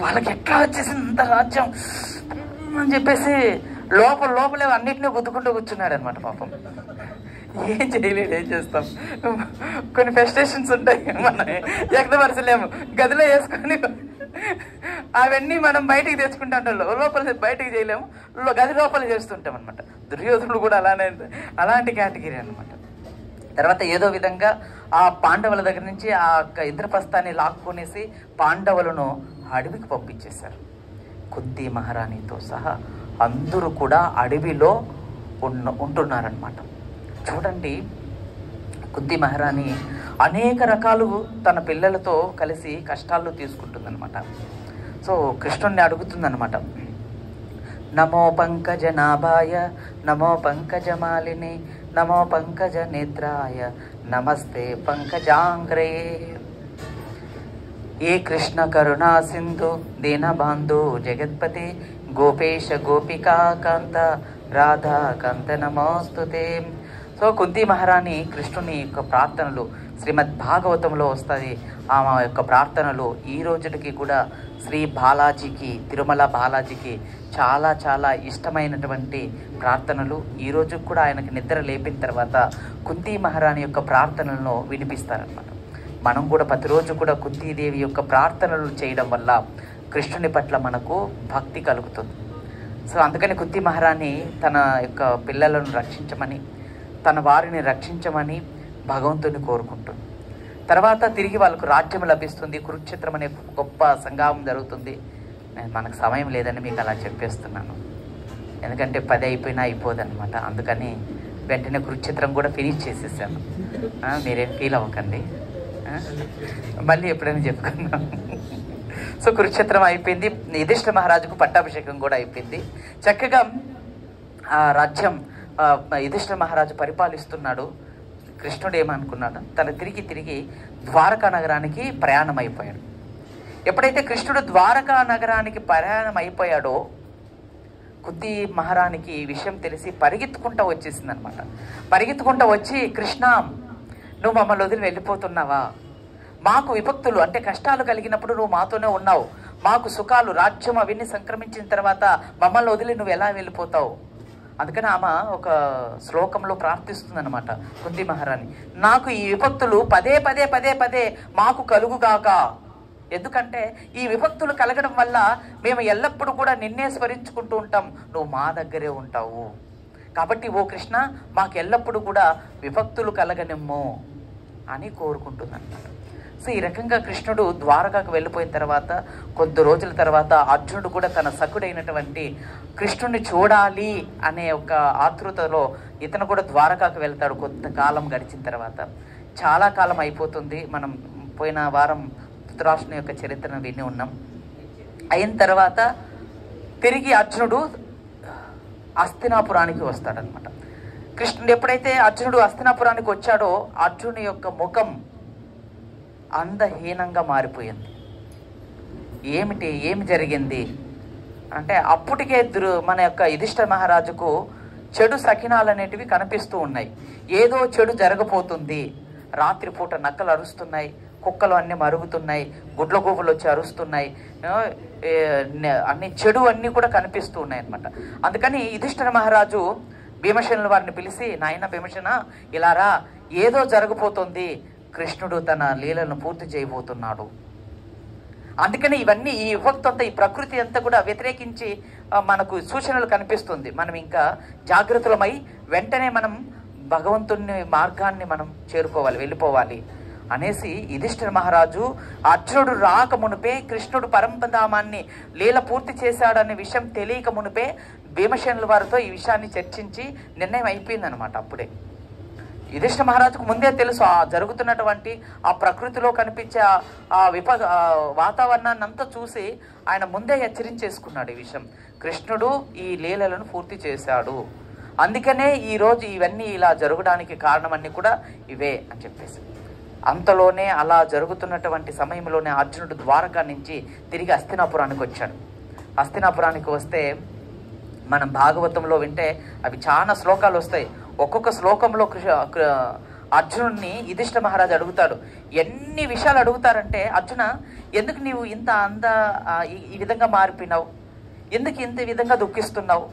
Speaker 1: వాళ్ళకి ఎట్లా వచ్చేసింది అంత రాజ్యం అని చెప్పేసి లోపలే అన్నిటినీ గుద్దుకుంటూ కూర్చున్నాడు అనమాట. పాపం ఏం చేయలేదు, ఏం చేస్తాం, కొన్ని ఫెస్టేషన్స్ ఉంటాయి, మనం వ్యక్తపరచలేము. గదిలో వేసుకొని అవన్నీ మనం బయటికి తెచ్చుకుంటాం, లోపల బయటికి చేయలేము, గది లోపల చేస్తుంటాం అనమాట. దుర్యోధనుడు కూడా అలాంటి కేటగిరీ అనమాట. తర్వాత ఏదో విధంగా ఆ పాండవుల దగ్గర నుంచి ఆ ఇంద్రప్రస్థాన్ని లాక్కునేసి పాండవులను అడవికి పంపించేశారు. కుంతి మహారాణితో సహా అందరూ కూడా అడవిలో ఉంటున్నారనమాట. చూడండి, కుంతి మహారాణి అనేక రకాలు తన పిల్లలతో కలిసి కష్టాలు తీసుకుంటుందన్నమాట. సో కృష్ణుణ్ణి అడుగుతుందన్నమాట, నమో పంకజ నాభాయ, నమో పంకజమాలిని, నమో పంకజ నేత్రాయ, నమస్తే పంకజాంగ్రే. ఏ కృష్ణ కరుణా సింధు దీనబాంధు జగత్పతి, గోపేశ గోపికా కాంత రాధా కాంత నమోస్తుతే. సో కుంతి మహారాణి కృష్ణుని యొక్క ప్రార్థనలు శ్రీమద్ భాగవతంలో వస్తుంది. ఆమె యొక్క ప్రార్థనలు ఈ రోజుకి కూడా శ్రీ బాలాజీకి, తిరుమల బాలాజీకి చాలా చాలా ఇష్టమైనటువంటి ప్రార్థనలు. ఈ రోజు కూడా ఆయనకి నిద్ర లేపిన తర్వాత కుంతి మహారాణి యొక్క ప్రార్థనలను వినిపిస్తారన్నమాట. మనం కూడా ప్రతిరోజు కూడా కుంతీదేవి యొక్క ప్రార్థనలు చేయడం వల్ల కృష్ణుని పట్ల మనకు భక్తి కలుగుతుంది. సో అందుకని కుంతి మహారాణి తన యొక్క పిల్లలను రక్షించమని, తన వారిని రక్షించమని భగవంతుని కోరుకుంటుంది. తర్వాత తిరిగి వాళ్ళకు రాజ్యం లభిస్తుంది. కురుక్షేత్రం అనే గొప్ప సంగ్రామం జరుగుతుంది. మనకు సమయం లేదని మీకు అలా చెప్పేస్తున్నాను, ఎందుకంటే 10 అయిపోయినా అయిపోదన్నమాట. అందుకని వెంటనే కురుక్షేత్రం కూడా ఫినిష్ చేసేసాను. మీరేం ఫీల్ అవ్వకండి, మళ్ళీ ఎప్పుడైనా చెప్పుకుందాం. సో కురుక్షేత్రం అయిపోయింది. యుధిష్ఠిర మహారాజుకు పట్టాభిషేకం కూడా అయిపోయింది. చక్కగా ఆ రాజ్యం యుధిష్ఠిర మహారాజు పరిపాలిస్తున్నాడు. కృష్ణుడు ఏమనుకున్నాడు, తను తిరిగి ద్వారకా నగరానికి ప్రయాణం అయిపోయాడు. ఎప్పుడైతే కృష్ణుడు ద్వారకా నగరానికి ప్రయాణం అయిపోయాడో కుంతి మహారాణికి ఈ విషయం తెలిసి పరిగెత్తుకుంటూ వచ్చేసింది అనమాట. పరిగెత్తుకుంటూ వచ్చి, కృష్ణ నువ్వు మమ్మల్ని వదిలి వెళ్ళిపోతున్నావా? మాకు విపత్తులు అంటే కష్టాలు కలిగినప్పుడు నువ్వు మాతోనే ఉన్నావు, మాకు సుఖాలు, రాజ్యం అవన్నీ సంక్రమించిన తర్వాత మమ్మల్ని వదిలి నువ్వు ఎలా వెళ్ళిపోతావు? అందుకని ఆమె ఒక శ్లోకంలో ప్రార్థిస్తుంది అనమాట కుంతి మహారాణి, నాకు ఈ విపత్తులు పదే మాకు కలుగుగాక. ఎందుకంటే ఈ విభక్తులు కలగడం వల్ల మేము ఎల్లప్పుడూ కూడా నిన్నే స్మరించుకుంటూ ఉంటాం, నువ్వు మా దగ్గరే ఉంటావు. కాబట్టి ఓ కృష్ణ మాకు ఎల్లప్పుడూ కూడా విభక్తులు కలగనిమ్ము అని కోరుకుంటుందన్నమాట. సో ఈ రకంగా కృష్ణుడు ద్వారకాకు వెళ్ళిపోయిన తర్వాత కొద్ది రోజుల తర్వాత అర్జునుడు కూడా తన సఖుడైనటువంటి కృష్ణుడిని చూడాలి అనే ఒక ఆతృతలో ఇతను కూడా ద్వారకాకు వెళ్తాడు. కొంతకాలం గడిచిన తర్వాత, చాలా కాలం అయిపోతుంది. మనం పోయిన వారం ధృతరాష్ట్రుని యొక్క చరిత్రను విని ఉన్నాం. అయిన తర్వాత తిరిగి అర్జునుడు హస్తినాపురానికి వస్తాడనమాట. కృష్ణుడు ఎప్పుడైతే అర్జునుడు హస్తినాపురానికి వచ్చాడో అర్జునుడి యొక్క ముఖం అందహీనంగా మారిపోయింది. ఏమి జరిగింది అంటే అప్పటికే మన యొక్క యుధిష్ఠిర మహారాజుకు చెడు సకినాలు అనేటివి కనిపిస్తూ ఉన్నాయి. ఏదో చెడు జరగబోతుంది. రాత్రిపూట నక్కలు అరుస్తున్నాయి, కుక్కలు అన్నీ మరుగుతున్నాయి, గుడ్ల గోపులు వచ్చి అరుస్తున్నాయి, అన్ని చెడు అన్నీ కూడా కనిపిస్తూ ఉన్నాయి అన్నమాట. అందుకని యుధిష్ఠిర మహారాజు భీమసేనుల వారిని పిలిచి, నాయన భీమసేన ఇలారా, ఏదో జరగబోతుంది, కృష్ణుడు తన లీలను పూర్తి చేయబోతున్నాడు. అందుకని ఇవన్నీ ఈ విభక్తి అంతా, ఈ ప్రకృతి అంతా కూడా వ్యతిరేకించి మనకు సూచనలు కనిపిస్తుంది. మనం ఇంకా జాగృతులమై వెంటనే మనం భగవంతుని మార్గాన్ని మనం చేరుకోవాలి, వెళ్ళిపోవాలి అనేసి యుధిష్ఠిర మహారాజు అర్జునుడు రాక మునిపే, కృష్ణుడు పరంపధామాన్ని లీల పూర్తి చేశాడనే విషయం తెలియక మునిపే భీమసేనుల వారితో ఈ విషయాన్ని చర్చించి నిర్ణయం అయిపోయిందనమాట. అప్పుడే యుధిష్ఠిర మహారాజుకు ముందే తెలుసు ఆ జరుగుతున్నటువంటి ఆ ప్రకృతిలో కనిపించే ఆ వాతావరణాన్ని అంతా చూసి ఆయన ముందే హెచ్చరించేసుకున్నాడు ఈ విషయం. కృష్ణుడు ఈ లీలలను పూర్తి చేశాడు, అందుకనే ఈరోజు ఇవన్నీ ఇలా జరగడానికి కారణమన్నీ కూడా ఇవే అని చెప్పేసి. అంతలోనే అలా జరుగుతున్నటువంటి సమయంలోనే అర్జునుడు ద్వారకా నుంచి తిరిగి హస్తినాపురానికి వచ్చాడు. హస్తినాపురానికి వస్తే మనం భాగవతంలో వింటే అవి చాలా శ్లోకాలు వస్తాయి. ఒక్కొక్క శ్లోకంలో అర్జునుడిని యుధిష్ఠిర మహారాజు అడుగుతాడు. ఎన్ని విషయాలు అడుగుతారంటే, అర్జున ఎందుకు నీవు ఇంత ఈ విధంగా మారిపోయినావు, ఎందుకు ఇంత విధంగా దుఃఖిస్తున్నావు?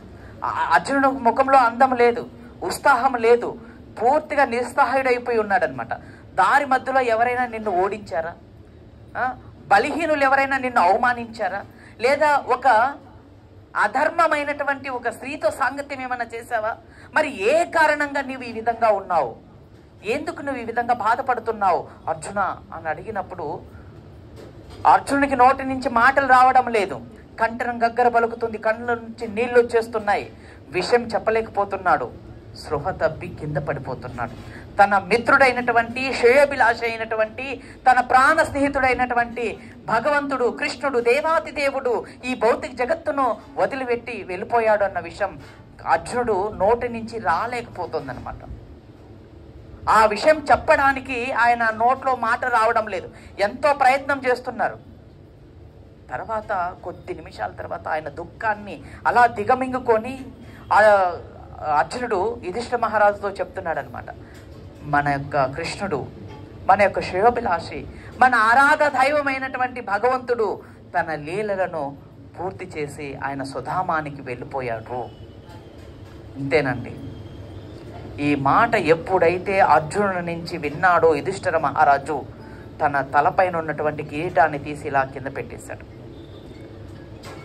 Speaker 1: అర్జునుడు ముఖంలో అందం లేదు, ఉత్సాహం లేదు, పూర్తిగా నిస్సహాయుడైపోయి ఉన్నాడనమాట. దారి మధ్యలో ఎవరైనా నిన్ను ఓడించారా? బలహీనులు ఎవరైనా నిన్ను అవమానించారా? లేదా ఒక అధర్మమైనటువంటి ఒక స్త్రీతో సాంగత్యం ఏమైనా చేసావా? మరి ఏ కారణంగా నీవు ఈ విధంగా ఉన్నావు? ఎందుకు నువ్వు ఈ విధంగా బాధపడుతున్నావు అర్జున అని అడిగినప్పుడు అర్జునుడికి నోటి నుంచి మాటలు రావడం లేదు, కంఠం గగ్గర పలుకుతుంది, కళ్ళ నుంచి నీళ్లు వచ్చేస్తున్నాయి, విషయం చెప్పలేకపోతున్నాడు, స్పృహ తప్పి కింద పడిపోతున్నాడు. తన మిత్రుడైనటువంటి, శ్రేయోభిలాష అయినటువంటి, తన ప్రాణ స్నేహితుడైనటువంటి భగవంతుడు కృష్ణుడు, దేవాతి దేవుడు ఈ భౌతిక జగత్తును వదిలిపెట్టి వెళ్ళిపోయాడు అన్న విషయం అర్జునుడు నోటి నుంచి రాలేకపోతుందన్నమాట. ఆ విషయం చెప్పడానికి ఆయన నోట్లో మాట రావడం లేదు, ఎంతో ప్రయత్నం చేస్తున్నారు. తర్వాత కొద్ది నిమిషాల తర్వాత ఆయన దుఃఖాన్ని అలా దిగమింగుకొని అర్జునుడు యుధిష్ఠిర మహారాజుతో చెప్తున్నాడు అనమాట, మన యొక్క కృష్ణుడు, మన యొక్క శ్రేయోభిలాషి, మన ఆరాధ దైవమైనటువంటి భగవంతుడు తన లీలలను పూర్తి చేసి ఆయన సుధామానికి వెళ్ళిపోయాడు. ఇంతేనండి. ఈ మాట ఎప్పుడైతే అర్జునుడి నుంచి విన్నాడో యుధిష్ఠిర మహారాజు తన తలపైన ఉన్నటువంటి కిరీటాన్ని తీసి ఇలా కింద పెట్టేశాడు.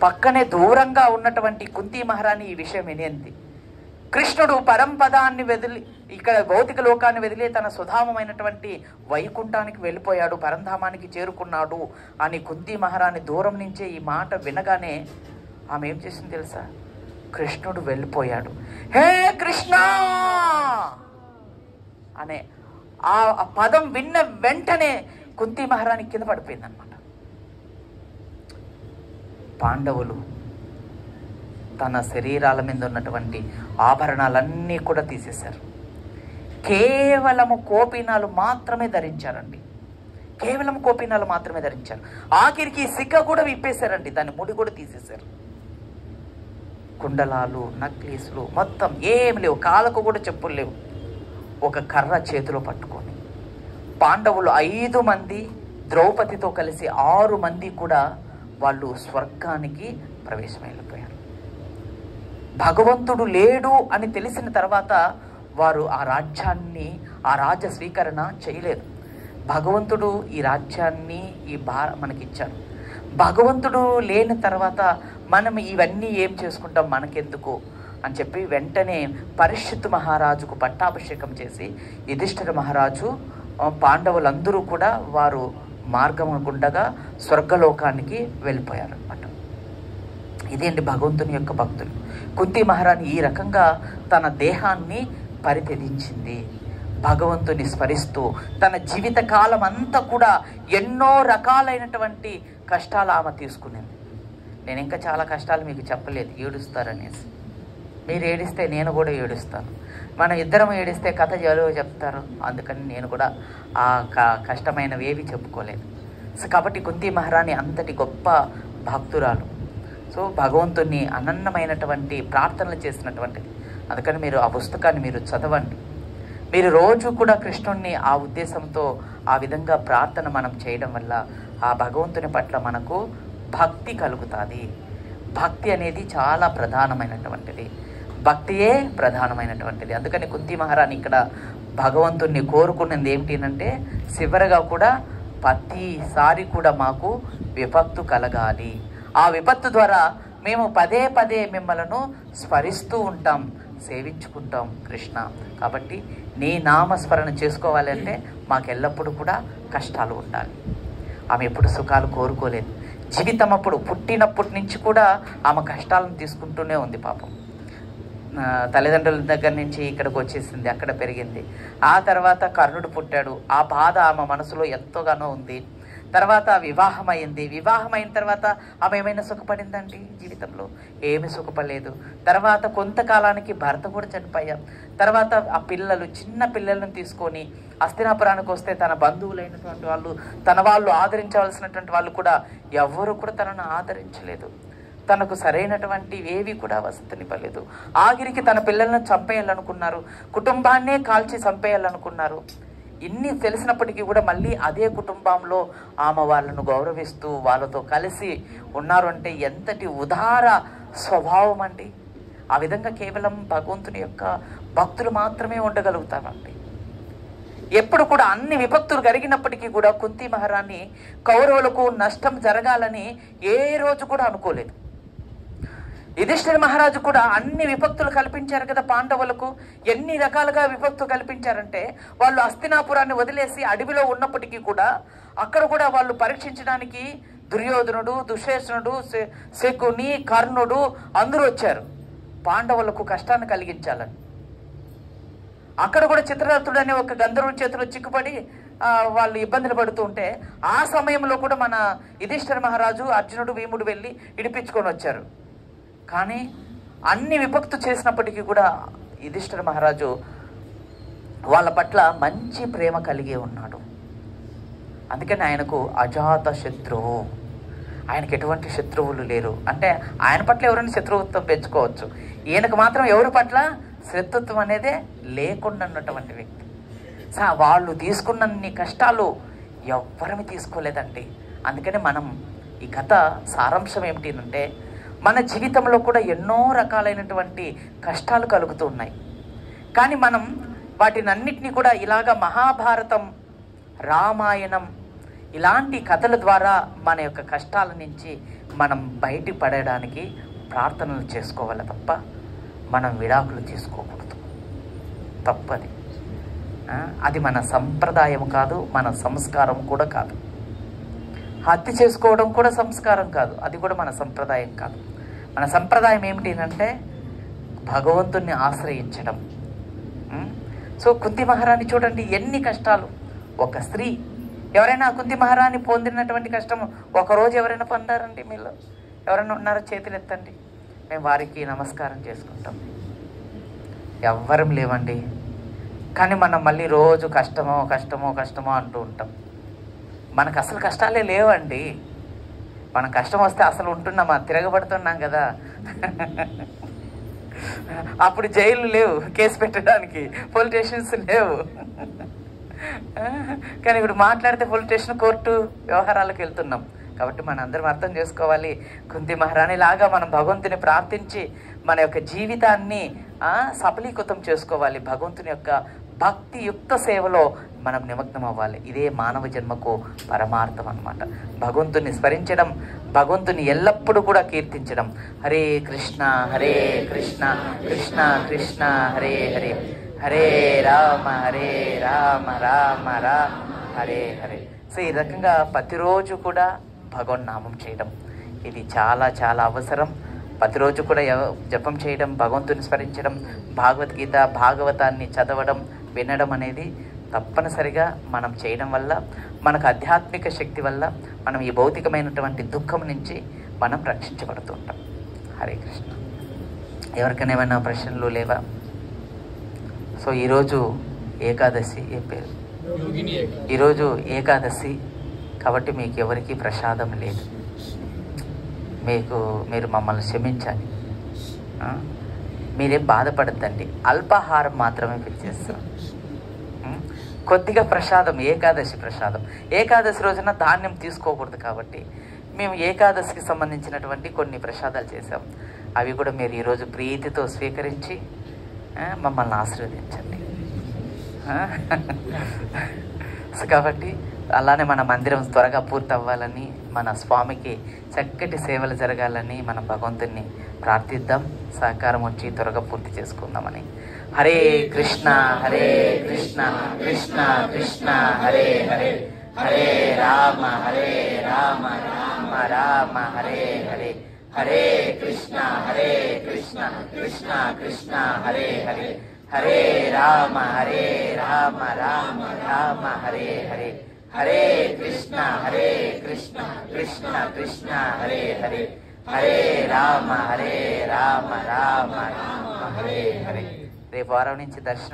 Speaker 1: పక్కనే దూరంగా ఉన్నటువంటి కుంతీ మహారాణి ఈ విషయం వినేంది. కృష్ణుడు పరంపదాన్ని వదిలి, ఇక్కడ భౌతిక లోకాన్ని వదిలి తన సుధామమైనటువంటి వైకుంఠానికి వెళ్ళిపోయాడు, పరంధామానికి చేరుకున్నాడు అని కుంతీ మహారాణి దూరం నుంచే ఈ మాట వినగానే ఆమె ఏం చేసింది తెలుసా? కృష్ణుడు వెళ్ళిపోయాడు, హే కృష్ణ అనే ఆ పదం విన్న వెంటనే కుంతీ మహారాణి కింద పడిపోయింది అనమాట. పాండవులు తన శరీరాల మీద ఉన్నటువంటి ఆభరణాలన్నీ కూడా తీసేశారు. కేవలము కోపినాలు మాత్రమే ధరించారండి, కేవలం కోపినాలు మాత్రమే ధరించారు. ఆఖరికి సిక్క కూడా విప్పేశారండి, దాని ముడి కూడా తీసేశారు. కుండలాలు, నక్లీసులు మొత్తం ఏం లేవు, కాళ్ళకు కూడా చెప్పులు లేవు. ఒక కర్ర చేతిలో పట్టుకొని పాండవులు 5 మంది ద్రౌపదితో కలిసి 6 మంది కూడా వాళ్ళు స్వర్గానికి ప్రవేశం వెళ్ళిపోయారు. భగవంతుడు లేడు అని తెలిసిన తర్వాత వారు ఆ రాజ్యాన్ని, ఆ రాజ్య స్వీకరణ చేయలేదు. భగవంతుడు ఈ రాజ్యాన్ని, ఈ మనకిచ్చారు. భగవంతుడు లేని తర్వాత మనం ఇవన్నీ ఏం చేసుకుంటాం, మనకెందుకు అని చెప్పి వెంటనే పరీక్షిత్ మహారాజుకు పట్టాభిషేకం చేసి యుధిష్ఠిర మహారాజు, పాండవులందరూ కూడా వారు మార్గం గుండగా స్వర్గలోకానికి వెళ్ళిపోయారు అన్నమాట. ఇదేంటి భగవంతుని యొక్క భక్తులు. కుంతీ మహారాణి ఈ రకంగా తన దేహాన్ని పరిత్యజించింది. భగవంతుని స్మరిస్తూ తన జీవిత కాలం అంతా కూడా ఎన్నో రకాలైనటువంటి కష్టాలు ఆమె తీసుకునేది. నేను ఇంకా చాలా కష్టాలు మీకు చెప్పలేదు, ఏడుస్తారనేసి. మీరు ఏడిస్తే నేను కూడా ఏడుస్తాను. మనం ఇద్దరం ఏడిస్తే కథ ఎవరో చెప్తారు. అందుకని నేను కూడా ఆ కష్టమైనవి ఏవి చెప్పుకోలేదు. సో కాబట్టి కుంతి మహారాణి అంతటి గొప్ప భక్తురాలు. సో భగవంతుని అనన్యమైనటువంటి ప్రార్థనలు చేసినటువంటిది. అందుకని మీరు ఆ పుస్తకాన్ని మీరు చదవండి. మీరు రోజు కూడా కృష్ణుణ్ణి ఆ ఉద్దేశంతో ఆ విధంగా ప్రార్థన మనం చేయడం వల్ల ఆ భగవంతుని పట్ల మనకు భక్తి కలుగుతుంది. భక్తి అనేది చాలా ప్రధానమైనటువంటిది. భక్తియే ప్రధానమైనటువంటిది. అందుకని కుంతి మహారాణి ఇక్కడ భగవంతుణ్ణి కోరుకున్నది ఏమిటంటే చివరగా కూడా ప్రతిసారి కూడా మాకు విపత్తు కలగాలి. ఆ విపత్తు ద్వారా మేము పదే పదే మిమ్మలను స్మరిస్తూ ఉంటాం, సేవించుకుంటాం కృష్ణ. కాబట్టి నీ నామస్మరణ చేసుకోవాలంటే మాకు ఎల్లప్పుడూ కూడా కష్టాలు ఉండాలి. ఆమె ఎప్పుడు సుఖాలు కోరుకోలేదు. జీవితం అప్పుడు పుట్టినప్పటి నుంచి కూడా ఆమె కష్టాలను తీసుకుంటూనే ఉంది. పాపం తల్లిదండ్రుల దగ్గర నుంచి ఇక్కడికి వచ్చేసింది, అక్కడ పెరిగింది. ఆ తర్వాత కర్ణుడు పుట్టాడు. ఆ బాధ ఆమె మనసులో ఎంతోగానో ఉంది. తర్వాత వివాహం అయింది. వివాహం అయిన తర్వాత ఆమె ఏమైనా సుఖపడిందండి? జీవితంలో ఏమి సుఖపడలేదు. తర్వాత కొంతకాలానికి భర్త కూడా చనిపోయాం. తర్వాత ఆ పిల్లలు, చిన్న పిల్లలను తీసుకొని హస్తినాపురానికి వస్తే తన బంధువులైనటువంటి వాళ్ళు ఆదరించవలసినటువంటి వాళ్ళు కూడా ఎవరు కూడా తనను ఆదరించలేదు. తనకు సరైనటువంటి ఏవి కూడా వసతినివ్వలేదు. ఆఖరికి తన పిల్లలను చంపేయాలనుకున్నారు, కుటుంబాన్నే కాల్చి చంపేయాలనుకున్నారు. ఇన్ని తెలిసినప్పటికీ కూడా మళ్ళీ అదే కుటుంబంలో ఆమె వాళ్ళను గౌరవిస్తూ వాళ్ళతో కలిసి ఉన్నారు. అంటే ఎంతటి ఉదార స్వభావం అండి. ఆ విధంగా కేవలం భగవంతుని యొక్క భక్తులు మాత్రమే ఉండగలుగుతారండి. ఎప్పుడు కూడా అన్ని విపత్తులు కలిగినప్పటికీ కూడా కుంతి మహారాణి కౌరవులకు నష్టం జరగాలని ఏ రోజు కూడా అనుకోలేదు. యుధిష్ఠిర మహారాజు కూడా అన్ని విపత్తులు కల్పించారు కదా పాండవులకు. ఎన్ని రకాలుగా విపత్తు కల్పించారంటే వాళ్ళు హస్తినాపురాన్ని వదిలేసి అడవిలో ఉన్నప్పటికీ కూడా అక్కడ కూడా వాళ్ళు పరీక్షించడానికి దుర్యోధనుడు, దుశ్శాసనుడు, శకుని, కర్ణుడు అందరూ వచ్చారు పాండవులకు కష్టాన్ని కలిగించాలని. అక్కడ కూడా చిత్రరథుడు అనే ఒక గంధర్వుని చేతిలో చిక్కుపడి వాళ్ళు ఇబ్బందులు పడుతూ ఉంటే ఆ సమయంలో కూడా మన యుధిష్ఠిర మహారాజు, అర్జునుడు, భీముడు వెళ్ళి ఇడిపించుకొని వచ్చారు. కానీ అన్ని విపత్తు చేసినప్పటికీ కూడా యుధిష్ఠిర మహారాజు వాళ్ళ పట్ల మంచి ప్రేమ కలిగి ఉన్నాడు. అందుకని ఆయనకు అజాత శత్రువు. ఆయనకు ఎటువంటి శత్రువులు లేరు. అంటే ఆయన పట్ల ఎవరైనా శత్రుత్వం పెంచుకోవచ్చు, ఈయనకు మాత్రం ఎవరి పట్ల శత్రుత్వం అనేదే లేకుండా ఉన్నటువంటి వ్యక్తి. వాళ్ళు తీసుకున్నన్ని కష్టాలు ఎవ్వరమి తీసుకోలేదండి. అందుకని మనం ఈ కథ సారాంశం ఏమిటి, మన జీవితంలో కూడా ఎన్నో రకాలైనటువంటి కష్టాలు కలుగుతూ ఉన్నాయి. కానీ మనం వాటినన్నిటినీ కూడా ఇలాగ మహాభారతం, రామాయణం ఇలాంటి కథల ద్వారా మన యొక్క కష్టాల నుంచి మనం బయట పడడానికి ప్రార్థనలు చేసుకోవాలి తప్ప మనం విడాకులు తీసుకోకూడదు. తప్పది. అది మన సంప్రదాయం కాదు, మన సంస్కారం కూడా కాదు. హత్య చేసుకోవడం కూడా సంస్కారం కాదు, అది కూడా మన సంప్రదాయం కాదు. మన సంప్రదాయం ఏమిటి భగవంతుణ్ణి ఆశ్రయించడం. సో కుంతి మహారాణి చూడండి ఎన్ని కష్టాలు. ఒక స్త్రీ, ఎవరైనా కుంతి మహారాణి పొందినటువంటి కష్టం ఒకరోజు ఎవరైనా పొందారండి? మీలో ఎవరైనా ఉన్నారో చేతులు ఎత్తండి, మేము వారికి నమస్కారం చేసుకుంటాం. ఎవ్వరం లేవండి. కానీ మనం మళ్ళీ రోజు కష్టమో కష్టమో కష్టమో అంటూ ఉంటాం. మనకు అసలు కష్టాలే లేవండి. మనం కష్టం వస్తే అసలు ఉంటున్నామా? తిరగబడుతున్నాం కదా. అప్పుడు జైలు లేవు కేసు పెట్టడానికి, పోలీస్ స్టేషన్స్ లేవు. కానీ ఇప్పుడు మాట్లాడితే పోలీస్ స్టేషన్, కోర్టు వ్యవహారాలకు వెళ్తున్నాం. కాబట్టి మనం అందరం అర్థం చేసుకోవాలి, కుంతి మహారాణి లాగా మనం భగవంతుని ప్రార్థించి మన యొక్క జీవితాన్ని సఫలీకృతం చేసుకోవాలి. భగవంతుని యొక్క భక్తియుక్త సేవలో మనం నిమగ్నం అవ్వాలి. ఇదే మానవ జన్మకు పరమార్థం అన్నమాట. భగవంతుని స్మరించడం, భగవంతుని ఎల్లప్పుడూ కూడా కీర్తించడం. హరే కృష్ణ హరే కృష్ణ కృష్ణ కృష్ణ హరే హరే, హరే రామ రామ రామ హరే హరే. సో ఈ రకంగా ప్రతిరోజు కూడా భగవన్నామం చేయడం ఇది చాలా చాలా అవసరం. ప్రతిరోజు కూడా జపం చేయడం, భగవంతుని స్మరించడం, భగవద్గీత భాగవతాన్ని చదవడం, వినడం అనేది తప్పనిసరిగా మనం చేయడం వల్ల మనకు ఆధ్యాత్మిక శక్తి వల్ల మనం ఈ భౌతికమైనటువంటి దుఃఖం నుంచి మనం రక్షించబడుతూ ఉంటాం. హరే కృష్ణ. ఎవరికైనా ఏమైనా ప్రశ్నలు లేవా? సో ఈరోజు ఏకాదశి, ఏ పేరు,
Speaker 2: యోగిని
Speaker 1: ఈరోజు ఏకాదశి కాబట్టి మీకు ఎవరికి ప్రసాదం లేదు. మీరు మమ్మల్ని క్షమించాలి. మీరేం బాధపడద్దండి, అల్పాహారం మాత్రమే పిలిచేస్తాం. కొద్దిగా ప్రసాదం, ఏకాదశి ప్రసాదం. ఏకాదశి రోజున ధాన్యం తీసుకోకూడదు కాబట్టి మేము ఏకాదశికి సంబంధించినటువంటి కొన్ని ప్రసాదాలు చేసాం. అవి కూడా మీరు ఈరోజు ప్రీతితో స్వీకరించి మమ్మల్ని ఆశీర్వదించండి. కాబట్టి అలానే మన మందిరం త్వరగా పూర్తి అవ్వాలని, మన స్వామికి చక్కటి సేవలు జరగాలని మన భగవంతుని ప్రార్థిద్దాం. సహకారం వచ్చి త్వరగా పూర్తి చేసుకుందామని. హరే కృష్ణ హరే కృష్ణ కృష్ణ కృష్ణ హరే హరే, హరే రామ రామ రామ హరే హరే, హరే కృష్ణ కృష్ణ కృష్ణ హరే హరే, హరే రామ రామ రామ హరే హరే, హరే కృష్ణ కృష్ణ కృష్ణ హరే హరే, హరే రామ రామ రామ హరే హరే. రేపు వారం నుంచి దర్శనం